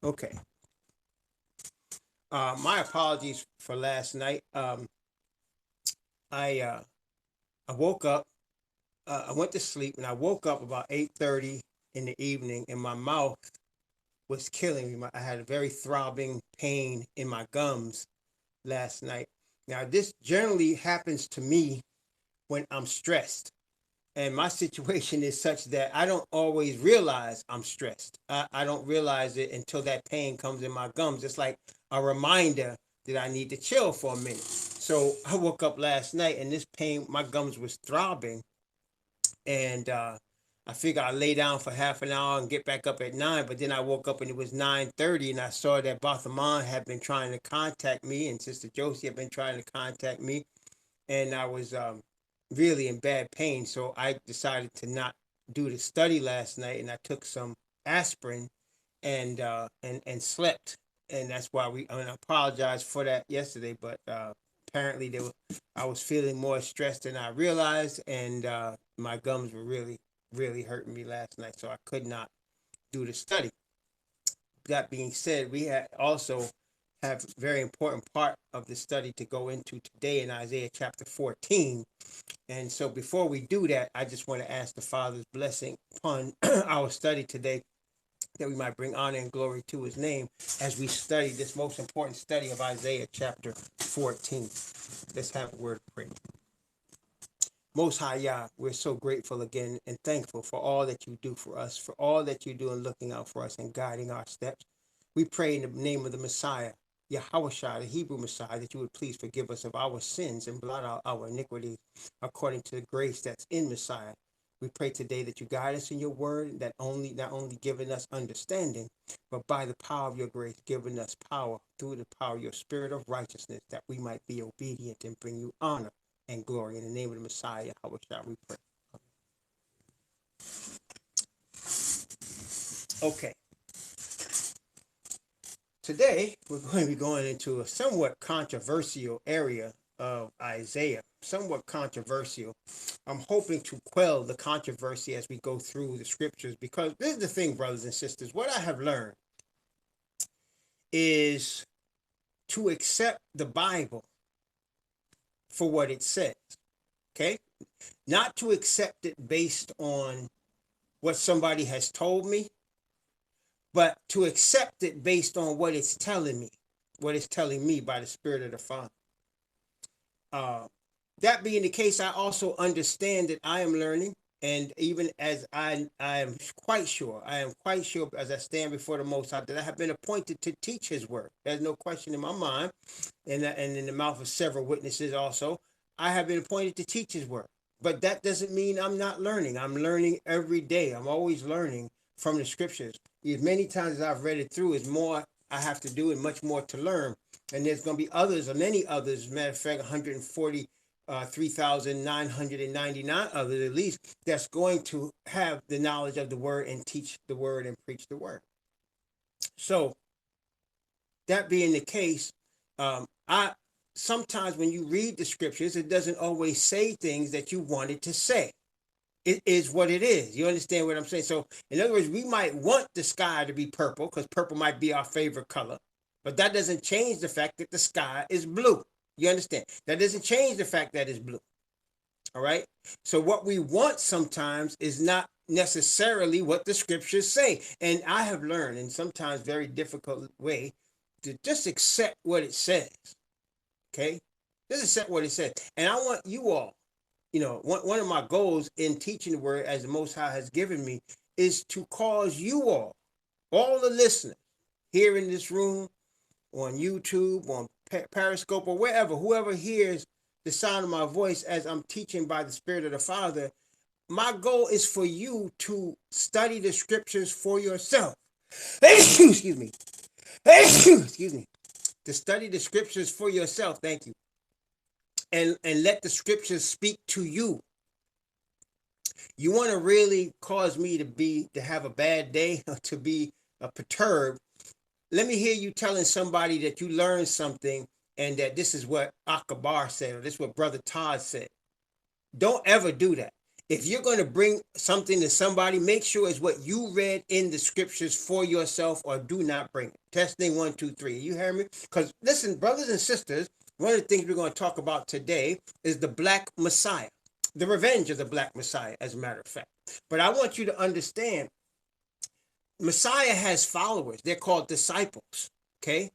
Okay. My apologies for last night. I uh, I woke up. I went to sleep and I woke up about 8:30 in the evening, and my mouth was killing me. I had a very throbbing pain in my gums last night. Now, this generally happens to me when I'm stressed. And my situation is such that I don't always realize I'm stressed. I don't realize it until that pain comes in my gums. It's like a reminder that I need to chill for a minute. So I woke up last night and this pain, my gums was throbbing, and I figured I'd lay down for half an hour and get back up at 9. But then I woke up and it was 9:30, and I saw that Barthaman had been trying to contact me, and Sister Josie had been trying to contact me, and I was really in bad pain. So I decided to not do the study last night, and I took some aspirin and slept, and that's why I mean, I apologize for that yesterday, but apparently I was feeling more stressed than I realized, and my gums were really hurting me last night, so I could not do the study. That being said, we had also have a very important part of the study to go into today in Isaiah chapter 14. And so before we do that, I just want to ask the Father's blessing upon our study today, that we might bring honor and glory to his name as we study this most important study of Isaiah chapter 14. Let's have a word of prayer. Most High Yah, we're so grateful again and thankful for all that you do for us, for all that you do in looking out for us and guiding our steps. We pray in the name of the Messiah, Yahweh, the Hebrew Messiah, that you would please forgive us of our sins and blot out our iniquities according to the grace that's in Messiah. We pray today that you guide us in your word, that not only giving us understanding, but by the power of your grace, giving us power through the power of your spirit of righteousness, that we might be obedient and bring you honor and glory. In the name of the Messiah, how shall we pray? Okay. Today, we're going to be going into a somewhat controversial area of Isaiah. Somewhat controversial. I'm hoping to quell the controversy as we go through the scriptures, because this is the thing, brothers and sisters. What I have learned is to accept the Bible for what it says. Okay? Not to accept it based on what somebody has told me, but to accept it based on what it's telling me, what it's telling me by the Spirit of the Father. Uh, that being the case, I also understand that I am learning, and even as I am quite sure as I stand before the Most High, that I have been appointed to teach His word. There's no question in my mind, and in the mouth of several witnesses also, I have been appointed to teach His word. But that doesn't mean I'm not learning. I'm learning every day. I'm always learning from the scriptures. As many times as I've read it through, is more I have to do and much more to learn. And there's going to be others, or many others, matter of fact, 140 3,999 others at least, that's going to have the knowledge of the word and teach the word and preach the word. So that being the case, I sometimes when you read the scriptures, it doesn't always say things that you wanted to say. It is what it is. You understand what I'm saying? So in other words, we might want the sky to be purple because purple might be our favorite color, but that doesn't change the fact that the sky is blue. You understand? That doesn't change the fact that it's blue. All right. So what we want sometimes is not necessarily what the scriptures say. And I have learned in sometimes very difficult way to just accept what it says. Okay. Just accept what it says. And I want you all, one of my goals in teaching the word as the Most High has given me is to cause you all the listeners here in this room, on YouTube, on Periscope, or wherever, whoever hears the sound of my voice as I'm teaching by the Spirit of the Father, my goal is for you to study the scriptures for yourself. Excuse me. Excuse me. To study the scriptures for yourself. Thank you. And let the scriptures speak to you. You want to really cause me to have a bad day, or to be perturbed. Let me hear you telling somebody that you learned something and that this is what Akabar said, or this is what Brother Todd said. Don't ever do that. If you're going to bring something to somebody, make sure it's what you read in the scriptures for yourself, or do not bring it. Testing 1, 2, 3. You hear me? Because listen, brothers and sisters, one of the things we're going to talk about today is the Black Messiah, the revenge of the Black Messiah, as a matter of fact. But I want you to understand, Messiah has followers. They're called disciples. Okay?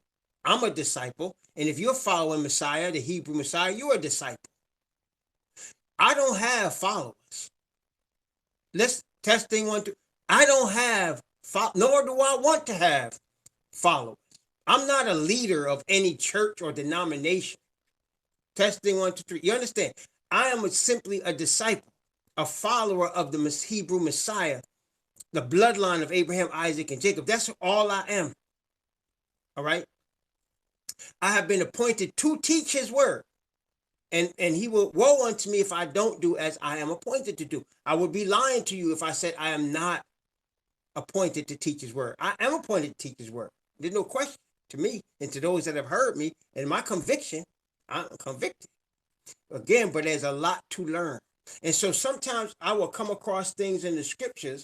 I'm a disciple. And if you're following Messiah, the Hebrew Messiah, you're a disciple. I don't have followers. Let's testing 1, 2. I don't have, nor do I want to have followers. I'm not a leader of any church or denomination. Testing 1, 2, 3. You understand? I am simply a disciple, a follower of the Hebrew Messiah, the bloodline of Abraham, Isaac, and Jacob. That's all I am. All right? I have been appointed to teach his word. And he will, woe unto me if I don't do as I am appointed to do. I would be lying to you if I said I am not appointed to teach his word. I am appointed to teach his word. There's no question to me and to those that have heard me and my conviction. I'm convicted. Again, but there's a lot to learn. And so sometimes I will come across things in the scriptures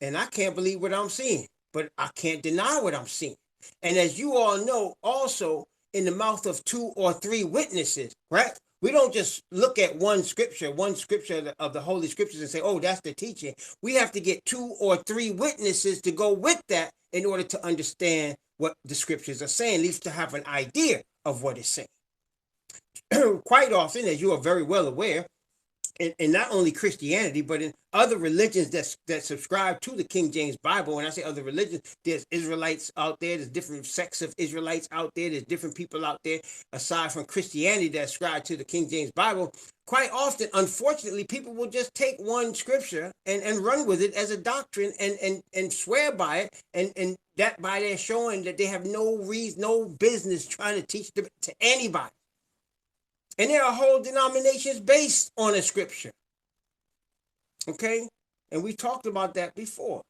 and I can't believe what I'm seeing, but I can't deny what I'm seeing. And as you all know, also in the mouth of 2 or 3 witnesses, right? We don't just look at one scripture of the Holy Scriptures and say, oh, that's the teaching. We have to get 2 or 3 witnesses to go with that in order to understand what the scriptures are saying, at least to have an idea of what it's saying. Quite often, as you are very well aware, in not only Christianity, but in other religions that subscribe to the King James Bible. When I say other religions, there's Israelites out there, there's different sects of Israelites out there, there's different people out there, aside from Christianity, that ascribe to the King James Bible. Quite often, unfortunately, people will just take one scripture and run with it as a doctrine and swear by it, and that by their showing that they have no reason, no business trying to teach them to anybody. And there are whole denominations based on a scripture. Okay? And we talked about that before.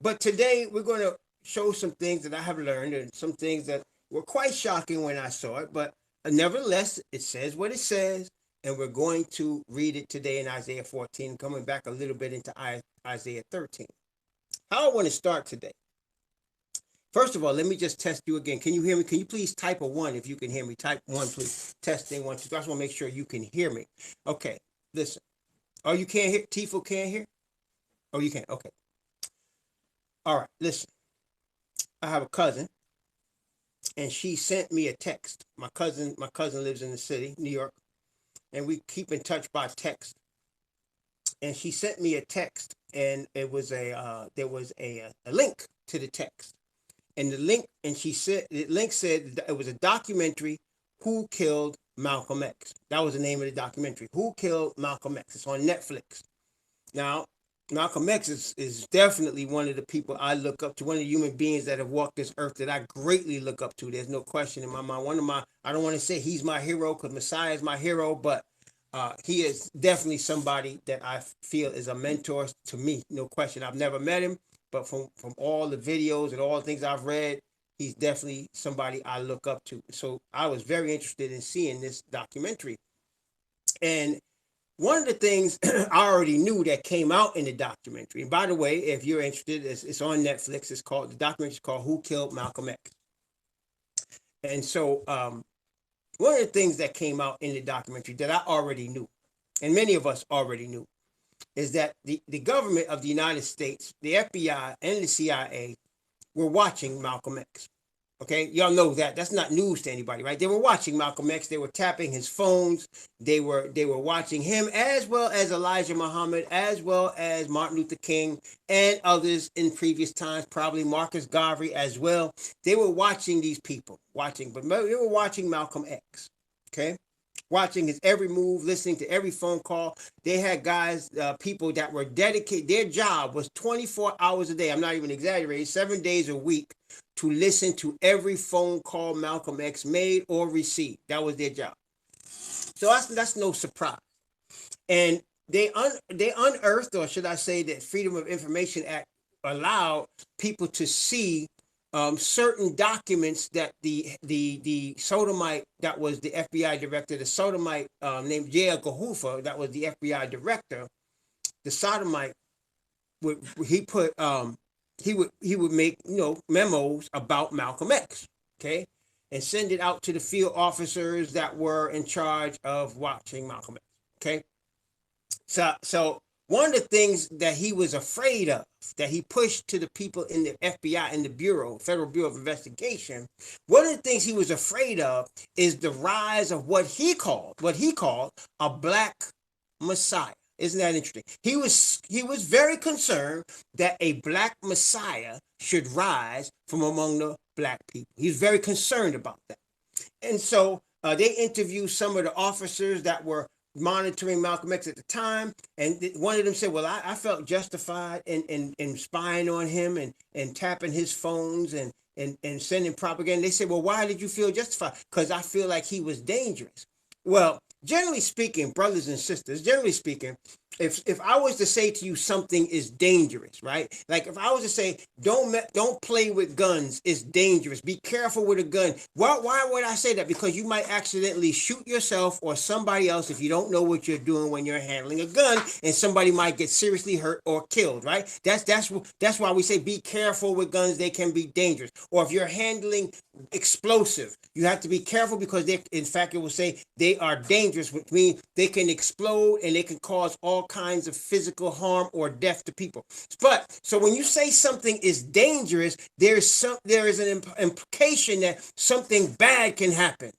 But today we're going to show some things that I have learned, and some things that were quite shocking when I saw it. But nevertheless, it says what it says. And we're going to read it today in Isaiah 14, coming back a little bit into Isaiah 13. How I want to start today. First of all, let me just test you again. Can you hear me? Can you please type a 1 if you can hear me? Type 1, please. Testing 1, 2. I just want to make sure you can hear me. Okay, listen. Oh, you can't hear? Tifo can't hear? Oh, you can't. Okay. All right, listen. I have a cousin, and she sent me a text. My cousin lives in the city, New York, and we keep in touch by text. And she sent me a text, and it was there was a link to the text. And the link, and the link said it was a documentary, Who Killed Malcolm X. That was the name of the documentary, Who Killed Malcolm X. It's on Netflix. Now, Malcolm X is definitely one of the people I look up to, one of the human beings that have walked this earth that I greatly look up to. There's no question in my mind. I don't want to say he's my hero because Messiah is my hero, but he is definitely somebody that I feel is a mentor to me. No question. I've never met him. But from all the videos and all the things I've read, he's definitely somebody I look up to. So I was very interested in seeing this documentary. And one of the things I already knew that came out in the documentary, and by the way, if you're interested, it's on Netflix. The documentary is called Who Killed Malcolm X. And so one of the things that came out in the documentary that I already knew, and many of us already knew, is that the government of the United States, the FBI and the CIA were watching Malcolm X. Okay, y'all know that. That's not news to anybody, right? They were watching Malcolm X. They were tapping his phones. They were watching him, as well as Elijah Muhammad, as well as Martin Luther King and others in previous times, probably Marcus Garvey as well. They were watching these people, but they were watching Malcolm X. Okay. Watching his every move, listening to every phone call. They had guys, people that were dedicated. Their job was 24 hours a day. I'm not even exaggerating, 7 days a week to listen to every phone call Malcolm X made or received. That was their job. So that's no surprise. And they unearthed, or should I say that Freedom of Information Act allowed people to see certain documents that the Sodomite that was the FBI director, the Sodomite named J. Edgar Hoover that was the FBI director, the Sodomite would he put he would make memos about Malcolm X, okay, and send it out to the field officers that were in charge of watching Malcolm X, okay. So one of the things that he was afraid of, that he pushed to the people in the FBI, in the Bureau, Federal Bureau of Investigation, one of the things he was afraid of is the rise of what he called a black messiah. Isn't that interesting? He was very concerned that a black messiah should rise from among the black people. He's very concerned about that. And so they interviewed some of the officers that were monitoring Malcolm X at the time, and one of them said, well, I felt justified in spying on him and tapping his phones and sending propaganda. They said, well, why did you feel justified? Because I feel like he was dangerous. Well, generally speaking, brothers and sisters, generally speaking, if I was to say to you something is dangerous, right? Like if I was to say don't play with guns, it's dangerous. Be careful with a gun. Why would I say that? Because you might accidentally shoot yourself or somebody else if you don't know what you're doing when you're handling a gun, and somebody might get seriously hurt or killed, right? That's why we say be careful with guns. They can be dangerous. Or if you're handling explosive, you have to be careful because in fact, it will say they are dangerous, which means they can explode and they can cause all kinds of physical harm or death to people. But so when you say something is dangerous, there is an implication that something bad can happen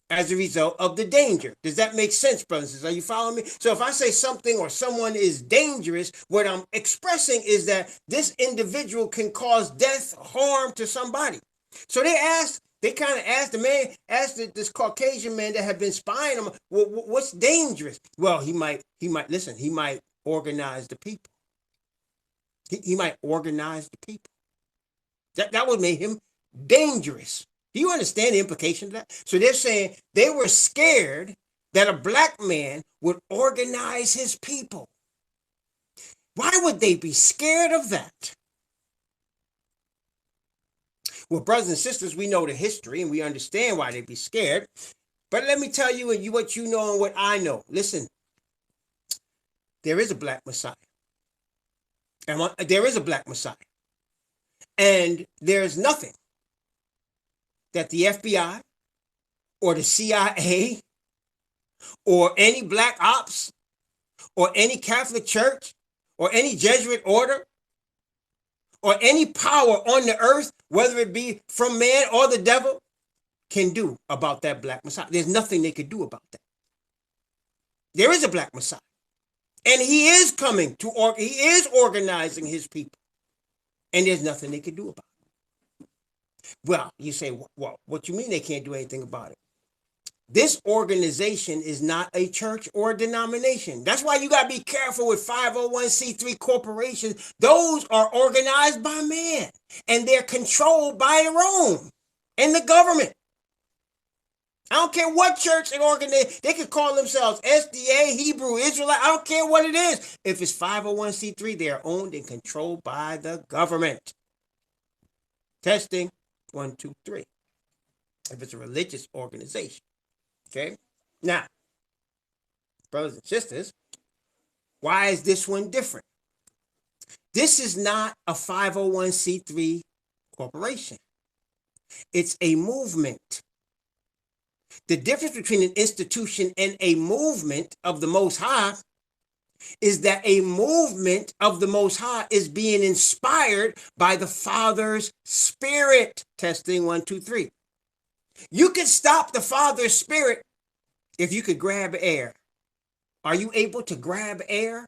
as a result of the danger. Does that make sense, brothers and sisters? Are you following me? So if I say something or someone is dangerous, what I'm expressing is that this individual can cause death, harm to somebody. So they kind of asked this Caucasian man that had been spying him, well, what's dangerous? Well, he might organize the people. He might organize the people. That would make him dangerous. Do you understand the implication of that? So they're saying they were scared that a black man would organize his people. Why would they be scared of that? Well, brothers and sisters, we know the history and we understand why they'd be scared. But let me tell you what you know and what I know. Listen, there is a black Messiah. And there is a black Messiah. And there's nothing that the FBI or the CIA or any black ops or any Catholic church or any Jesuit order or any power on the earth, whether it be from man or the devil, can do about that black Messiah. There's nothing they could do about that. There is a black Messiah. And he is coming he is organizing his people. And there's nothing they could do about it. Well, you say, well, what you mean they can't do anything about it? This organization is not a church or a denomination. That's why you got to be careful with 501c3 corporations. Those are organized by man, and they're controlled by Rome and the government. I don't care what church and organization. They could call themselves SDA, Hebrew, Israelite. I don't care what it is. If it's 501c3, they are owned and controlled by the government. Testing, 1, 2, 3. If it's a religious organization. Okay? Now, brothers and sisters, why is this one different? This is not a 501c3 corporation. It's a movement. The difference between an institution and a movement of the Most High is that a movement of the Most High is being inspired by the Father's Spirit. Testing, 1, 2, 3. You can stop the Father's Spirit if you could grab air. Are you able to grab air?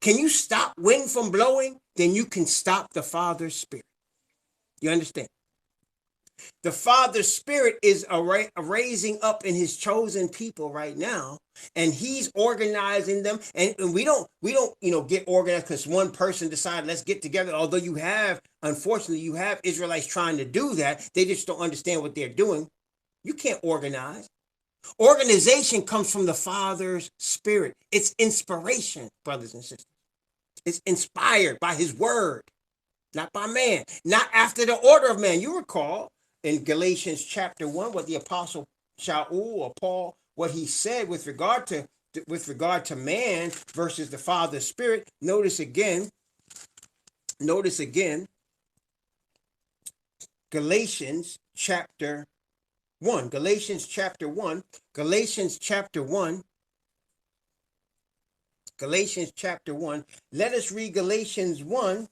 Can you stop wind from blowing? Then you can stop the Father's Spirit. You understand? The Father's Spirit is raising up in his chosen people right now, and he's organizing them. And we don't get organized because one person decided, let's get together. Although unfortunately, you have Israelites trying to do that. They just don't understand what they're doing. You can't organize. Organization comes from the Father's Spirit. It's inspiration, brothers and sisters. It's inspired by his word. not by man, not after the order of man. You recall in Galatians chapter 1 what the apostle Shaul or Paul, what he said with regard to man versus the Father's Spirit. Notice again, Galatians chapter 1. Galatians chapter 1. Galatians chapter 1. Galatians chapter 1. Let us read Galatians 1.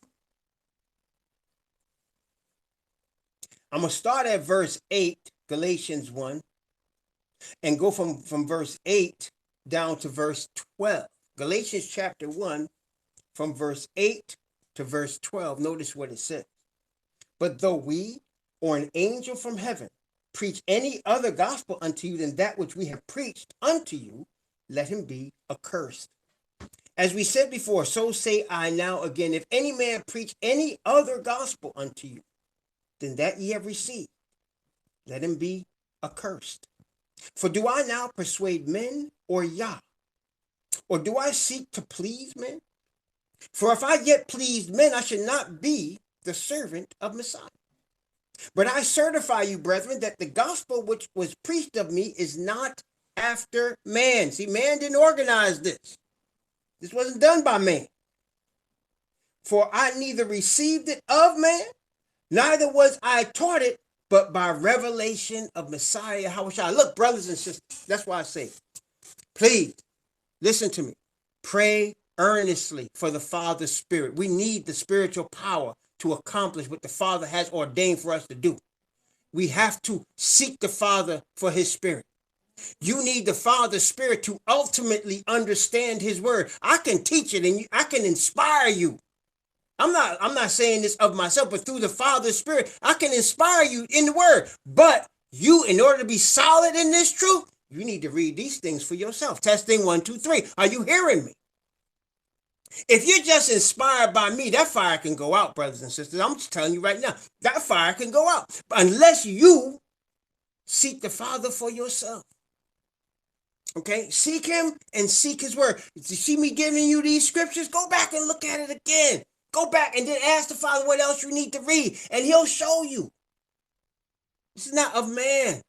I'm going to start at verse 8, Galatians 1, and go from verse 8 down to verse 12. Galatians chapter 1, from verse 8 to verse 12. Notice what it says. But though we or an angel from heaven preach any other gospel unto you than that which we have preached unto you, let him be accursed. As we said before, so say I now again, if any man preach any other gospel unto you than that ye have received, let him be accursed. For do I now persuade men or Yah? Or do I seek to please men? For if I yet pleased men, I should not be the servant of Messiah. But I certify you, brethren, that the gospel which was preached of me is not after man. See, man didn't organize this. This wasn't done by man. For I neither received it of man, neither was I taught it, but by revelation of Messiah Yahushua. Look, brothers and sisters, that's why I say, please, listen to me. Pray earnestly for the Father's Spirit. We need the spiritual power to accomplish what the Father has ordained for us to do. We have to seek the Father for his Spirit. You need the Father's Spirit to ultimately understand his word. I can teach it and I can inspire you. I'm not saying this of myself, but through the Father's Spirit, I can inspire you in the word. But you, in order to be solid in this truth, you need to read these things for yourself. Testing 1, 2, 3. Are you hearing me? If you're just inspired by me, that fire can go out, brothers and sisters. I'm just telling you right now, that fire can go out. But unless you seek the Father for yourself. Okay, seek him and seek his word. You see me giving you these scriptures? Go back and look at it again. Go back and then ask the Father what else you need to read, and he'll show you. This is not of man.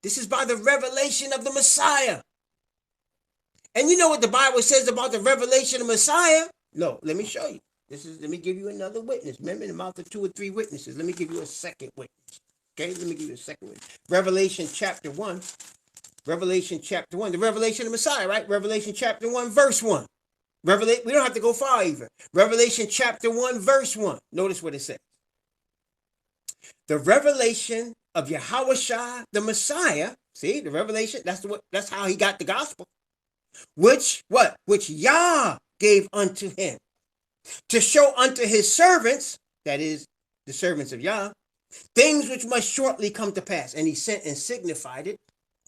This is by the revelation of the Messiah. And you know what the Bible says about the revelation of Messiah? No, let me show you. Let me give you another witness. Remember, in the mouth of 2 or 3 witnesses. Let me give you a second witness. Okay, let me give you a second witness. Revelation chapter 1. Revelation chapter 1. The revelation of Messiah, right? Revelation chapter 1, verse 1. We don't have to go far either. Revelation chapter 1, verse 1. Notice what it says. The revelation of Yahushua, the Messiah. See, the revelation, that's how he got the gospel. Which Yah gave unto him to show unto his servants, that is, the servants of Yah, things which must shortly come to pass. And he sent and signified it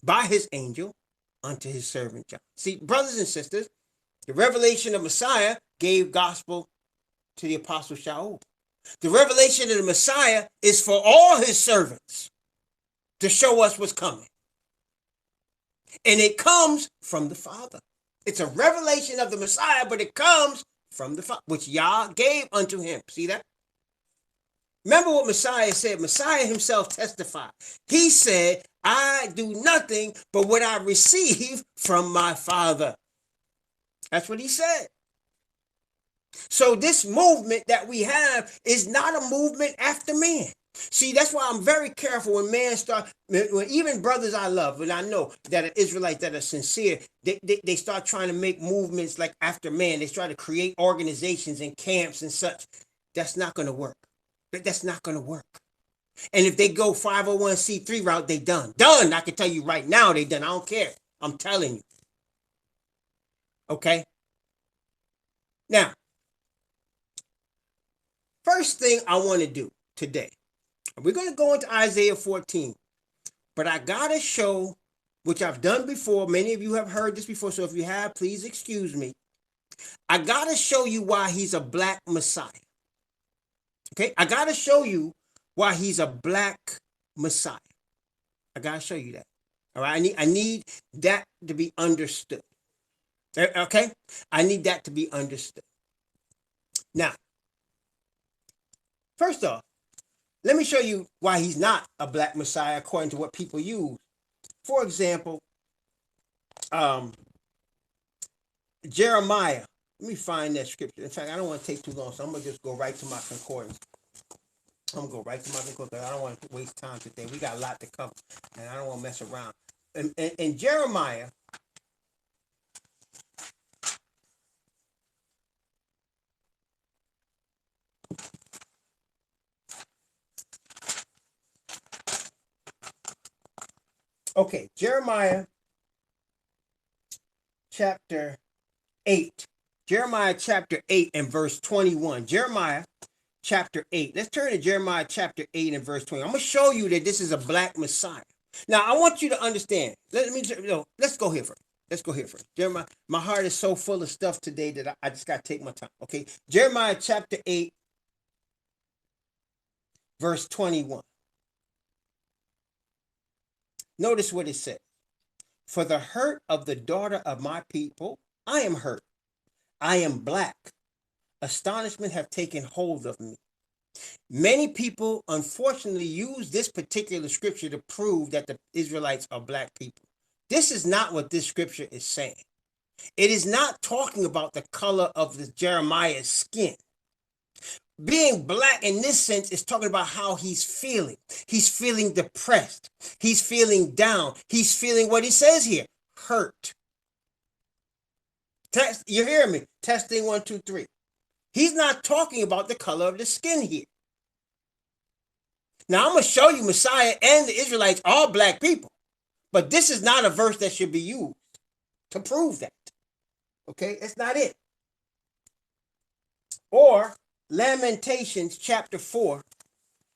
by his angel unto his servant John. See, brothers and sisters, the revelation of Messiah gave gospel to the apostle Shaul. The revelation of the Messiah is for all his servants to show us what's coming. And it comes from the Father. It's a revelation of the Messiah, but it comes from the Father, which Yah gave unto him. See that? Remember what Messiah said. Messiah himself testified. He said, I do nothing but what I receive from my Father. That's what he said. So this movement that we have is not a movement after man. See, that's why I'm very careful when when even brothers I love, and I know that are Israelites that are sincere, they start trying to make movements like after man. They try to create organizations and camps and such. That's not going to work. That's not going to work. And if they go 501c3 route, they done. Done. I can tell you right now they done. I don't care. I'm telling you. Okay? Now, first thing I want to do today, we're going to go into Isaiah 14, but I got to show, which I've done before. Many of you have heard this before, so if you have, please excuse me. I got to show you why he's a black Messiah. Okay? I got to show you why he's a black Messiah. I got to show you that. All right? I need that to be understood. Okay? I need that to be understood. Now, First off, let me show you why he's not a black Messiah according to what people use. For example, um, Jeremiah. Let me find that scripture. In fact, I don't want to take too long, so I'm gonna just go right to my concordance. I'm gonna go right to my concordance. I don't want to waste time today. We got a lot to cover, and I don't want to mess around. In Jeremiah, okay, Jeremiah chapter 8. Jeremiah chapter 8 and verse 21. Jeremiah chapter 8. Let's turn to Jeremiah chapter 8 and verse 20. I'm going to show you that this is a black Messiah. Now, I want you to understand. Let's go here first. Let's go here first. Jeremiah, my heart is so full of stuff today that I just got to take my time. Okay. Jeremiah chapter 8, verse 21. Notice what it says. For the hurt of the daughter of my people, I am hurt. I am black. Astonishment have taken hold of me. Many people, unfortunately, use this particular scripture to prove that the Israelites are black people. This is not what this scripture is saying. It is not talking about the color of the Jeremiah's skin. Being black in this sense is talking about how he's feeling. He's feeling depressed. He's feeling down. He's feeling what he says here, hurt. You hear me? Testing 1, 2, 3. He's not talking about the color of the skin here. Now, I'm going to show you Messiah and the Israelites are black people. But this is not a verse that should be used to prove that. Okay? It's not it. Or Lamentations chapter 4.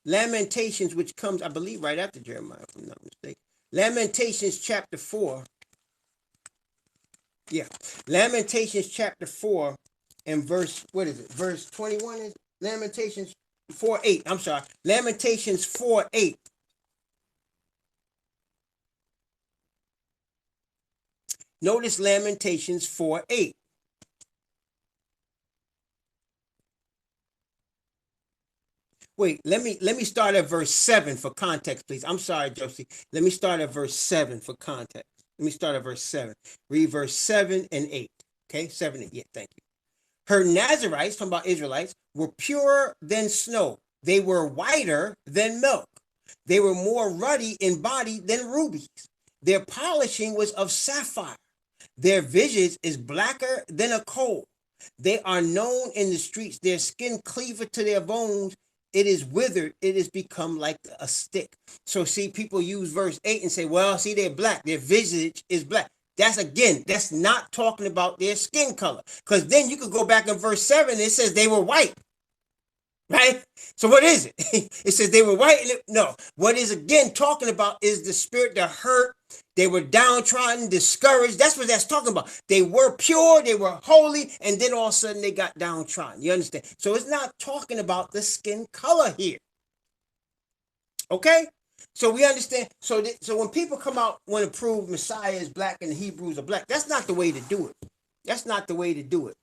Lamentations, which comes, I believe, right after Jeremiah, if I'm not mistaken. Lamentations chapter 4. Yeah. Lamentations chapter 4 and verse, what is it? Verse 21 is Lamentations 4:8. I'm sorry. Lamentations 4:8. Notice Lamentations 4:8. Wait, let me start at verse 7 for context, please. I'm sorry, Josie. Let me start at verse 7 for context. Let me start at verse 7. Read verse 7 and 8. Okay, 7 and 8. Yeah, thank you. Her Nazarites, talking about Israelites, were purer than snow. They were whiter than milk. They were more ruddy in body than rubies. Their polishing was of sapphire. Their visage is blacker than a coal. They are known in the streets. Their skin cleaveth to their bones. It is withered. It is become like a stick. So see, people use verse 8 and say, well, see, they're black. Their visage is black. That's not talking about their skin color. Because then you could go back in verse 7, and it says they were white. Right? So what is it? It says they were white. No. What is again talking about is the spirit that hurt. They were downtrodden, discouraged. That's what that's talking about. They were pure, they were holy, and then all of a sudden they got downtrodden. You understand? So it's not talking about the skin color here. Okay? So we understand. So when people come out want to prove Messiah is black and the Hebrews are black, that's not the way to do it. That's not the way to do it.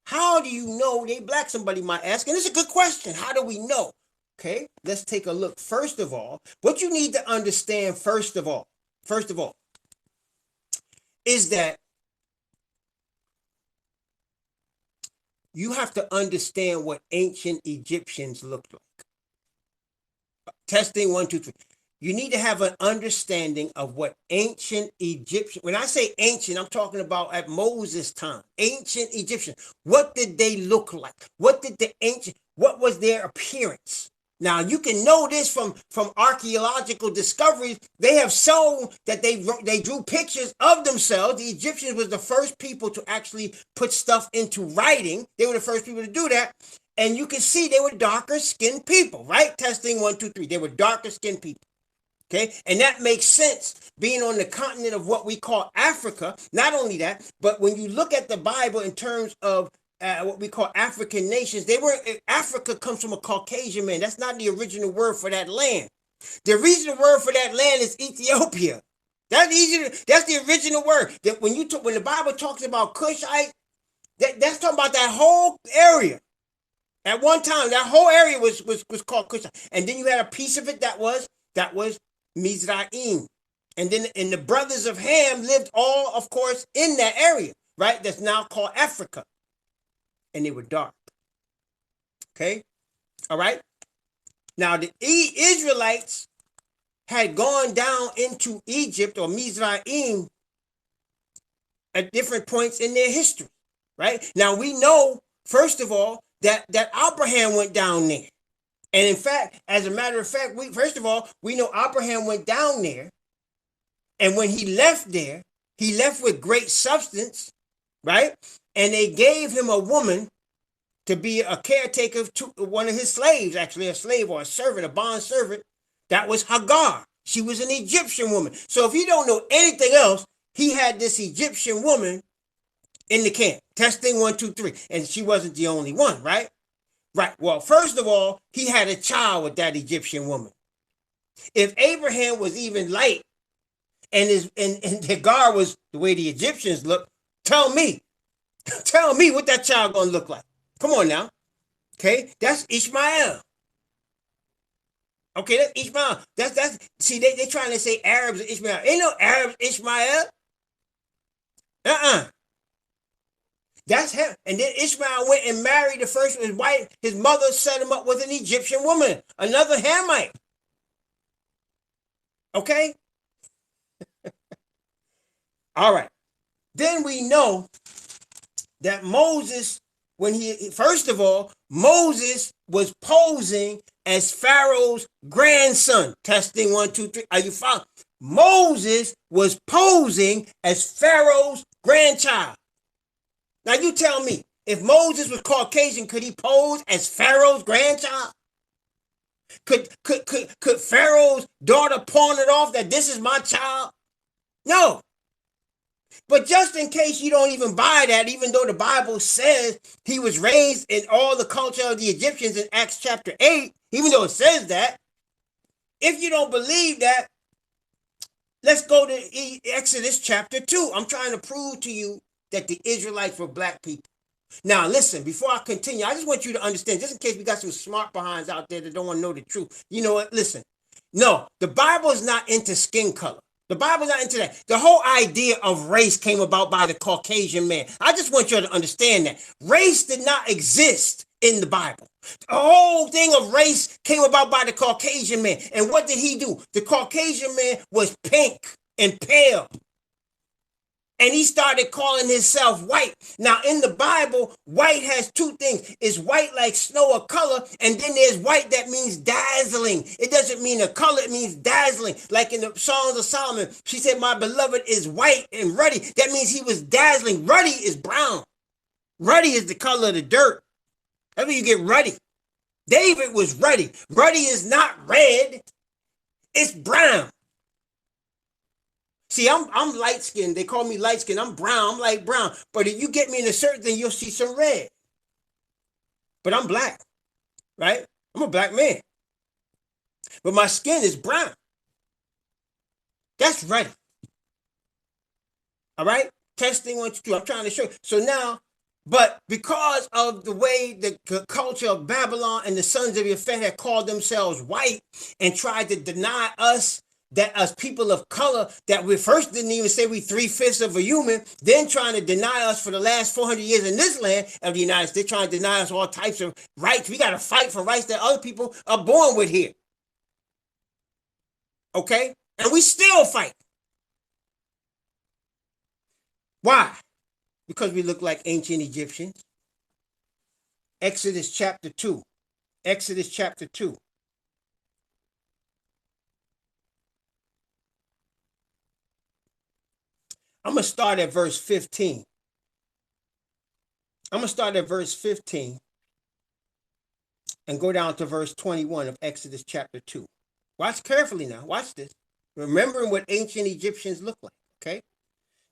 How do you know they black? Somebody might ask. And it's a good question. How do we know? Okay, let's take a look. First of all, what you need to understand, first of all, is that you have to understand what ancient Egyptians looked like. Testing 1, 2, 3. You need to have an understanding of what ancient Egyptian, when I say ancient, I'm talking about at Moses' time, ancient Egyptian. What did they look like? What was their appearance? Now, you can know this from archaeological discoveries. They have shown that they drew pictures of themselves. The Egyptians was the first people to actually put stuff into writing. They were the first people to do that. And you can see they were darker skinned people, right? Testing 1, 2, 3. They were darker skinned people. Okay, and that makes sense being on the continent of what we call Africa. Not only that, but when you look at the Bible in terms of what we call African nations, Africa comes from a Caucasian man. That's not the original word for that land. The original word for that land is Ethiopia. That's the original word. That when the Bible talks about Cushite, that's talking about that whole area. At one time, that whole area was called Cush. And then you had a piece of it that was Mizraim. And then the brothers of Ham lived all, of course, in that area, right? That's now called Africa. And they were dark. Okay? All right? Now, the Israelites had gone down into Egypt or Mizraim at different points in their history, right? Now, we know, first of all, that Abraham went down there. And in fact, as a matter of fact, we know Abraham went down there. And when he left there, he left with great substance, right? And they gave him a woman to be a caretaker to one of his slaves, actually a slave or a servant, a bond servant. That was Hagar. She was an Egyptian woman. So if you don't know anything else, he had this Egyptian woman in the camp. Testing 1, 2, 3. And she wasn't the only one, right? Right. Well, first of all, he had a child with that Egyptian woman. If Abraham was even light and Hagar was the way the Egyptians look, tell me what that child gonna look like. Come on now. Okay, that's Ishmael. Okay, that's Ishmael. That's see, they trying to say Arabs and Ishmael. Ain't no Arabs, Ishmael. That's him. And then Ishmael went and married the first his wife. His mother set him up with an Egyptian woman, another Hamite. Okay? All right. Then we know that Moses, first of all, Moses was posing as Pharaoh's grandson. Testing 1, 2, 3. Are you following? Moses was posing as Pharaoh's grandchild. Now you tell me, if Moses was Caucasian, could he pose as Pharaoh's grandchild? Could Pharaoh's daughter pawn it off that this is my child? No. But just in case you don't even buy that, even though the Bible says he was raised in all the culture of the Egyptians in Acts chapter 8, even though it says that, if you don't believe that, let's go to Exodus chapter 2. I'm trying to prove to you that the Israelites were black people. Now, listen, before I continue, I just want you to understand, just in case we got some smart behinds out there that don't want to know the truth. You know what? Listen. No, the Bible is not into skin color. The Bible's not into that. The whole idea of race came about by the Caucasian man. I just want you to understand that. Race did not exist in the Bible. The whole thing of race came about by the Caucasian man. And what did he do? The Caucasian man was pink and pale. And he started calling himself white. Now, in the Bible, white has two things. It's white like snow or color, and then there's white that means dazzling. It doesn't mean a color, it means dazzling. Like in the Songs of Solomon, she said, my beloved is white and ruddy. That means he was dazzling. Ruddy is brown. Ruddy is the color of the dirt. That's when you get ruddy. David was ruddy. Ruddy is not red. It's brown. See, I'm light skinned. They call me light skinned. I'm brown. I'm light brown. But if you get me in a certain thing, you'll see some red. But I'm black, right? I'm a black man. But my skin is brown. That's right. All right? Testing 1, 2, 3. I'm trying to show you. So now, but because of the way the culture of Babylon and the sons of Yafet had called themselves white and tried to deny us, that as people of color, that we first didn't even say we 3/5 of a human, then trying to deny us for the last 400 years in this land of the United States, trying to deny us all types of rights. We got to fight for rights that other people are born with here. Okay? And we still fight. Why? Because we look like ancient Egyptians. Exodus chapter 2. Exodus chapter 2. I'm going to start at verse 15. I'm going to start at verse 15 and go down to verse 21 of Exodus chapter 2. Watch carefully now. Watch this. Remembering what ancient Egyptians look like, okay?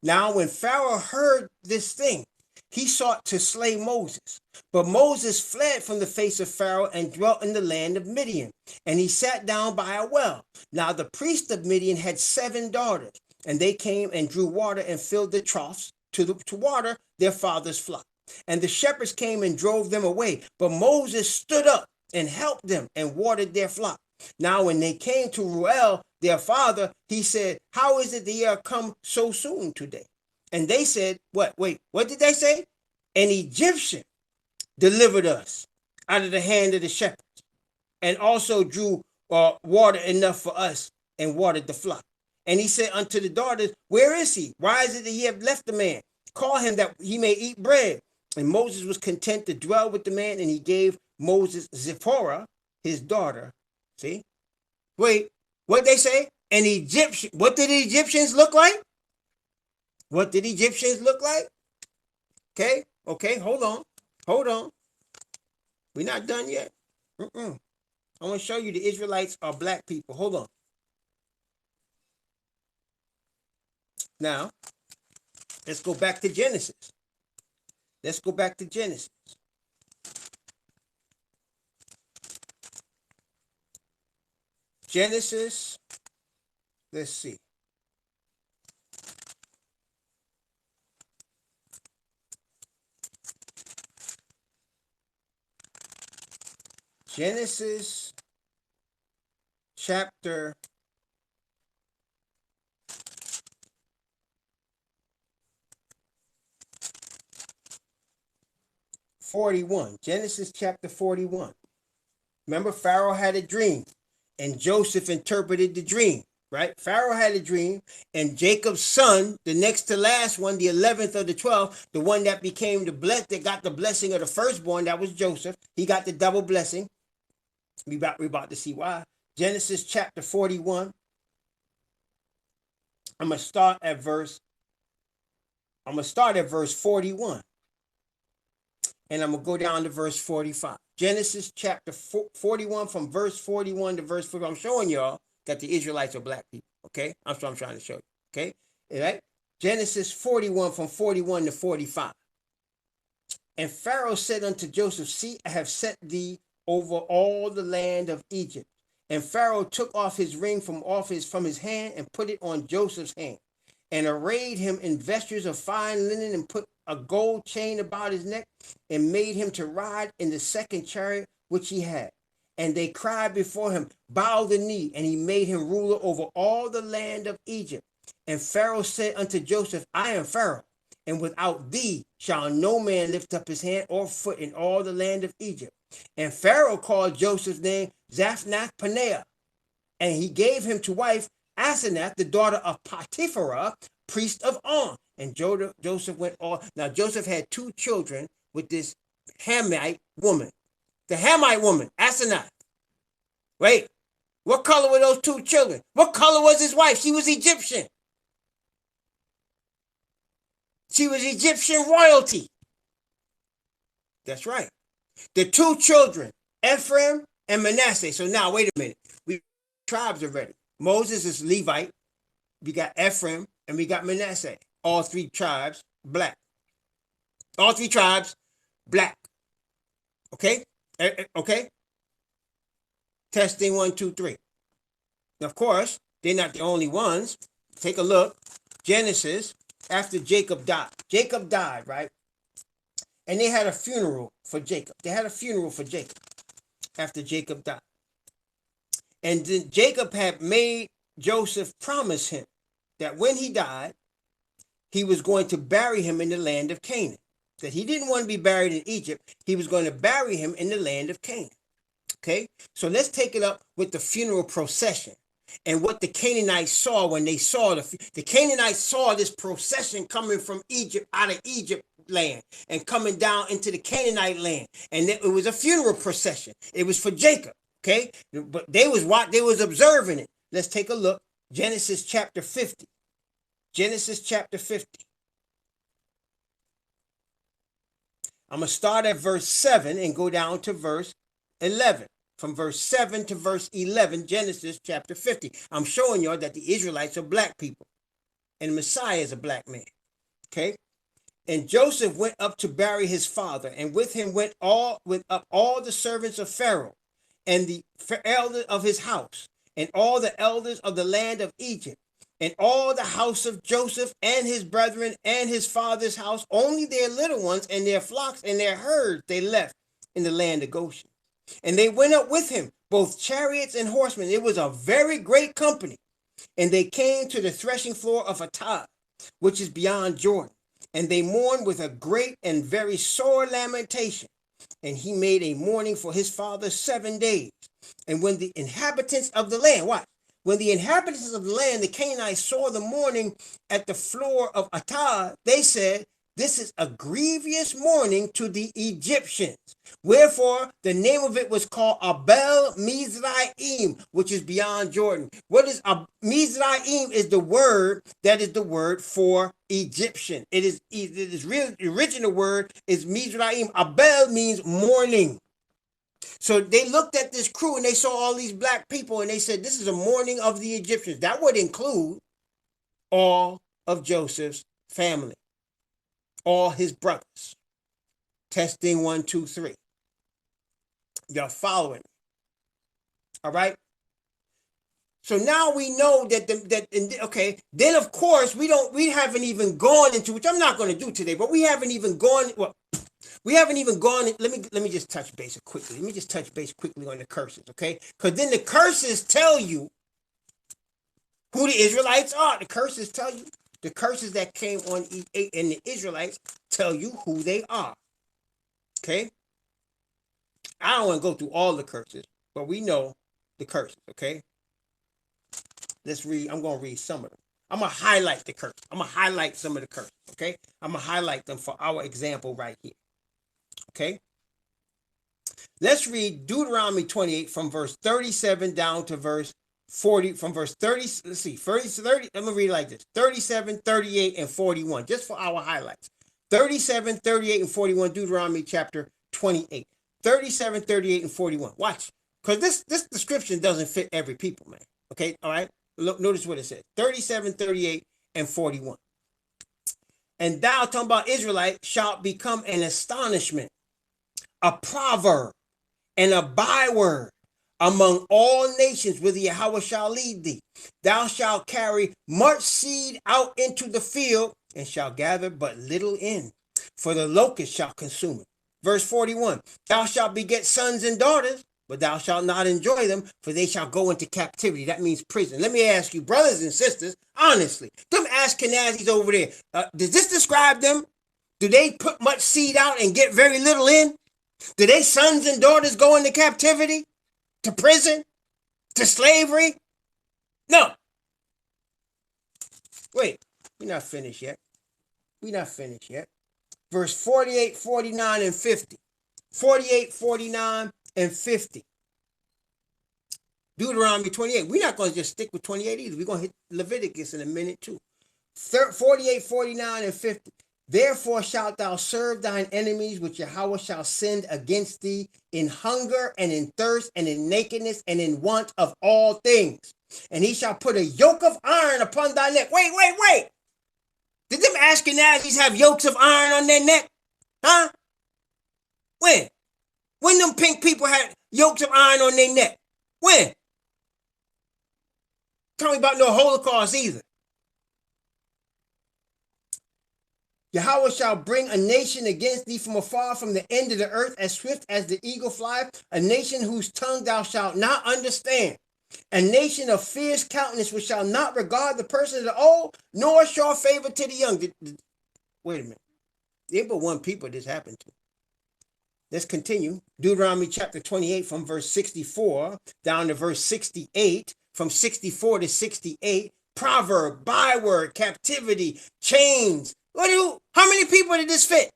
Now, when Pharaoh heard this thing, he sought to slay Moses. But Moses fled from the face of Pharaoh and dwelt in the land of Midian. And he sat down by a well. Now, the priest of Midian had 7 daughters. And they came and drew water and filled the troughs to water their father's flock. And the shepherds came and drove them away. But Moses stood up and helped them and watered their flock. Now, when they came to Ruel, their father, he said, how is it that ye are come so soon today? And they said, what? Wait, what did they say? An Egyptian delivered us out of the hand of the shepherds, and also drew water enough for us and watered the flock. And he said unto the daughters, where is he? Why is it that ye have left the man? Call him that he may eat bread. And Moses was content to dwell with the man, and he gave Moses Zipporah, his daughter. See? Wait, what they say? An Egyptian. What did the Egyptians look like? What did Egyptians look like? Okay, hold on. We're not done yet. I want to show you the Israelites are black people. Hold on. Now, let's go back to Genesis. Genesis, let's see. Genesis chapter 41. Genesis chapter 41. Remember, Pharaoh had a dream, and Joseph interpreted the dream, right? Pharaoh had a dream, and Jacob's son, the next to last one, the 11th of the 12th, the one that became the blessed, that got the blessing of the firstborn, that was Joseph. He got the double blessing. We're about to see why. Genesis chapter 41. I'm going to start at verse 41. And I'm going to go down to verse 45. Genesis chapter 41 from verse 41 to verse 40. I'm showing y'all that the Israelites are black people. Okay? That's what I'm trying to show you. Okay? All right? Genesis 41 from 41 to 45. And Pharaoh said unto Joseph, see, I have set thee over all the land of Egypt. And Pharaoh took off his ring from his hand and put it on Joseph's hand, and arrayed him in vestures of fine linen, and put a gold chain about his neck, and made him to ride in the second chariot which he had. And they cried before him, bow the knee, and he made him ruler over all the land of Egypt. And Pharaoh said unto Joseph, I am Pharaoh, and without thee shall no man lift up his hand or foot in all the land of Egypt. And Pharaoh called Joseph's name Zaphnath-Paneah, and he gave him to wife Asenath, the daughter of Potiphera, priest of On. And Joseph went on. Now Joseph had two children with this Hamite woman. The Hamite woman, Asenath. Wait, what color were those two children? What color was his wife? She was Egyptian. She was Egyptian royalty. That's right. The two children, Ephraim and Manasseh. So now, wait a minute. We tribes already. Moses is Levite. We got Ephraim and we got Manasseh. All three tribes, black. All three tribes, black. Okay? Okay? Testing 1, 2, 3. And of course, they're not the only ones. Take a look. Genesis, after Jacob died. Jacob died, right? And they had a funeral for Jacob. After Jacob died. And then Jacob had made Joseph promise him that when he died, he was going to bury him in the land of Canaan. That he didn't want to be buried in Egypt. He was going to bury him in the land of Canaan. Okay? So let's take it up with the funeral procession. And what the Canaanites saw when they saw the Canaanites saw this procession coming from Egypt, out of Egypt land, and coming down into the Canaanite land. And it was a funeral procession. It was for Jacob. Okay? But they was observing it. Let's take a look. Genesis chapter 50. Genesis chapter 50. I'm going to start at verse 7 and go down to verse 11. From verse 7 to verse 11, Genesis chapter 50. I'm showing y'all that the Israelites are black people. And the Messiah is a black man. Okay? And Joseph went up to bury his father, and with him went all the servants of Pharaoh, and the elders of his house, and all the elders of the land of Egypt. And all the house of Joseph and his brethren and his father's house, only their little ones and their flocks and their herds they left in the land of Goshen. And they went up with him, both chariots and horsemen. It was a very great company. And they came to the threshing floor of Atad, which is beyond Jordan. And they mourned with a great and very sore lamentation. And he made a mourning for his father 7 days. And when the inhabitants of the land, watch, when the inhabitants of the land, the Canaanites, saw the mourning at the floor of Atad, they said, this is a grievous mourning to the Egyptians. Wherefore, the name of it was called Abel Mizraim, which is beyond Jordan. What is Mizraim? Is the word that is the word for Egyptian. It is real. The original word is Mizraim. Abel means mourning. So they looked at this crew and they saw all these black people and they said, this is a mourning of the Egyptians. That would include all of Joseph's family, all his brothers. Testing 1, 2, 3. Y'all following? All right. So now we know that okay. Then of course we haven't even gone into, which I'm not going to do today, but we haven't even gone. Well, we haven't even gone. Let me just touch base quickly. Let me just touch base quickly on the curses, okay? Because then the curses tell you who the Israelites are. The curses tell you. The curses that came on and the Israelites tell you who they are. Okay? I don't want to go through all the curses, but we know the curses, okay? Let's read. I'm going to read some of them. I'm going to highlight the curse. I'm going to highlight some of the curses, okay? I'm going to highlight them for our example right here, okay? Let's read Deuteronomy 28 from verse 37 down to verse 40, from verse 30, let's see, 30, I'm going to read it like this, 37, 38, and 41, just for our highlights. 37, 38, and 41, Deuteronomy chapter 28. 37, 38, and 41. Watch, because this description doesn't fit every people, man. Okay, all right? Look, notice what it says. 37, 38, and 41. And thou, talking about Israelite, shalt become an astonishment, a proverb, and a byword among all nations, whither Yahweh shall lead thee. Thou shalt carry much seed out into the field, and shall gather but little in, for the locust shall consume it. Verse 41, thou shalt beget sons and daughters, but thou shalt not enjoy them, for they shall go into captivity. That means prison. Let me ask you, brothers and sisters, honestly, them Ashkenazis over there, does this describe them? Do they put much seed out and get very little in? Do they sons and daughters go into captivity? To prison? To slavery? No. Wait, we're not finished yet. We're not finished yet. Verse 48, 49, and 50. 48, 49, and 50. Deuteronomy 28. We're not going to just stick with 28 either. We're going to hit Leviticus in a minute too. 48, 49, and 50. Therefore shalt thou serve thine enemies, which Yahweh shall send against thee, in hunger and in thirst and in nakedness and in want of all things. And he shall put a yoke of iron upon thy neck. Wait. Did them Ashkenazis have yokes of iron on their neck? Huh? When? When them pink people had yokes of iron on their neck? When? Tell me about no Holocaust either. Yahweh shall bring a nation against thee from afar, from the end of the earth, as swift as the eagle flieth, a nation whose tongue thou shalt not understand, a nation of fierce countenance, which shall not regard the person of the old, nor show favor to the young. Wait a minute. There but one people this happened to. Let's continue. Deuteronomy chapter 28 from verse 64 down to verse 68, from 64 to 68, proverb, byword, captivity, chains. How many people did this fit?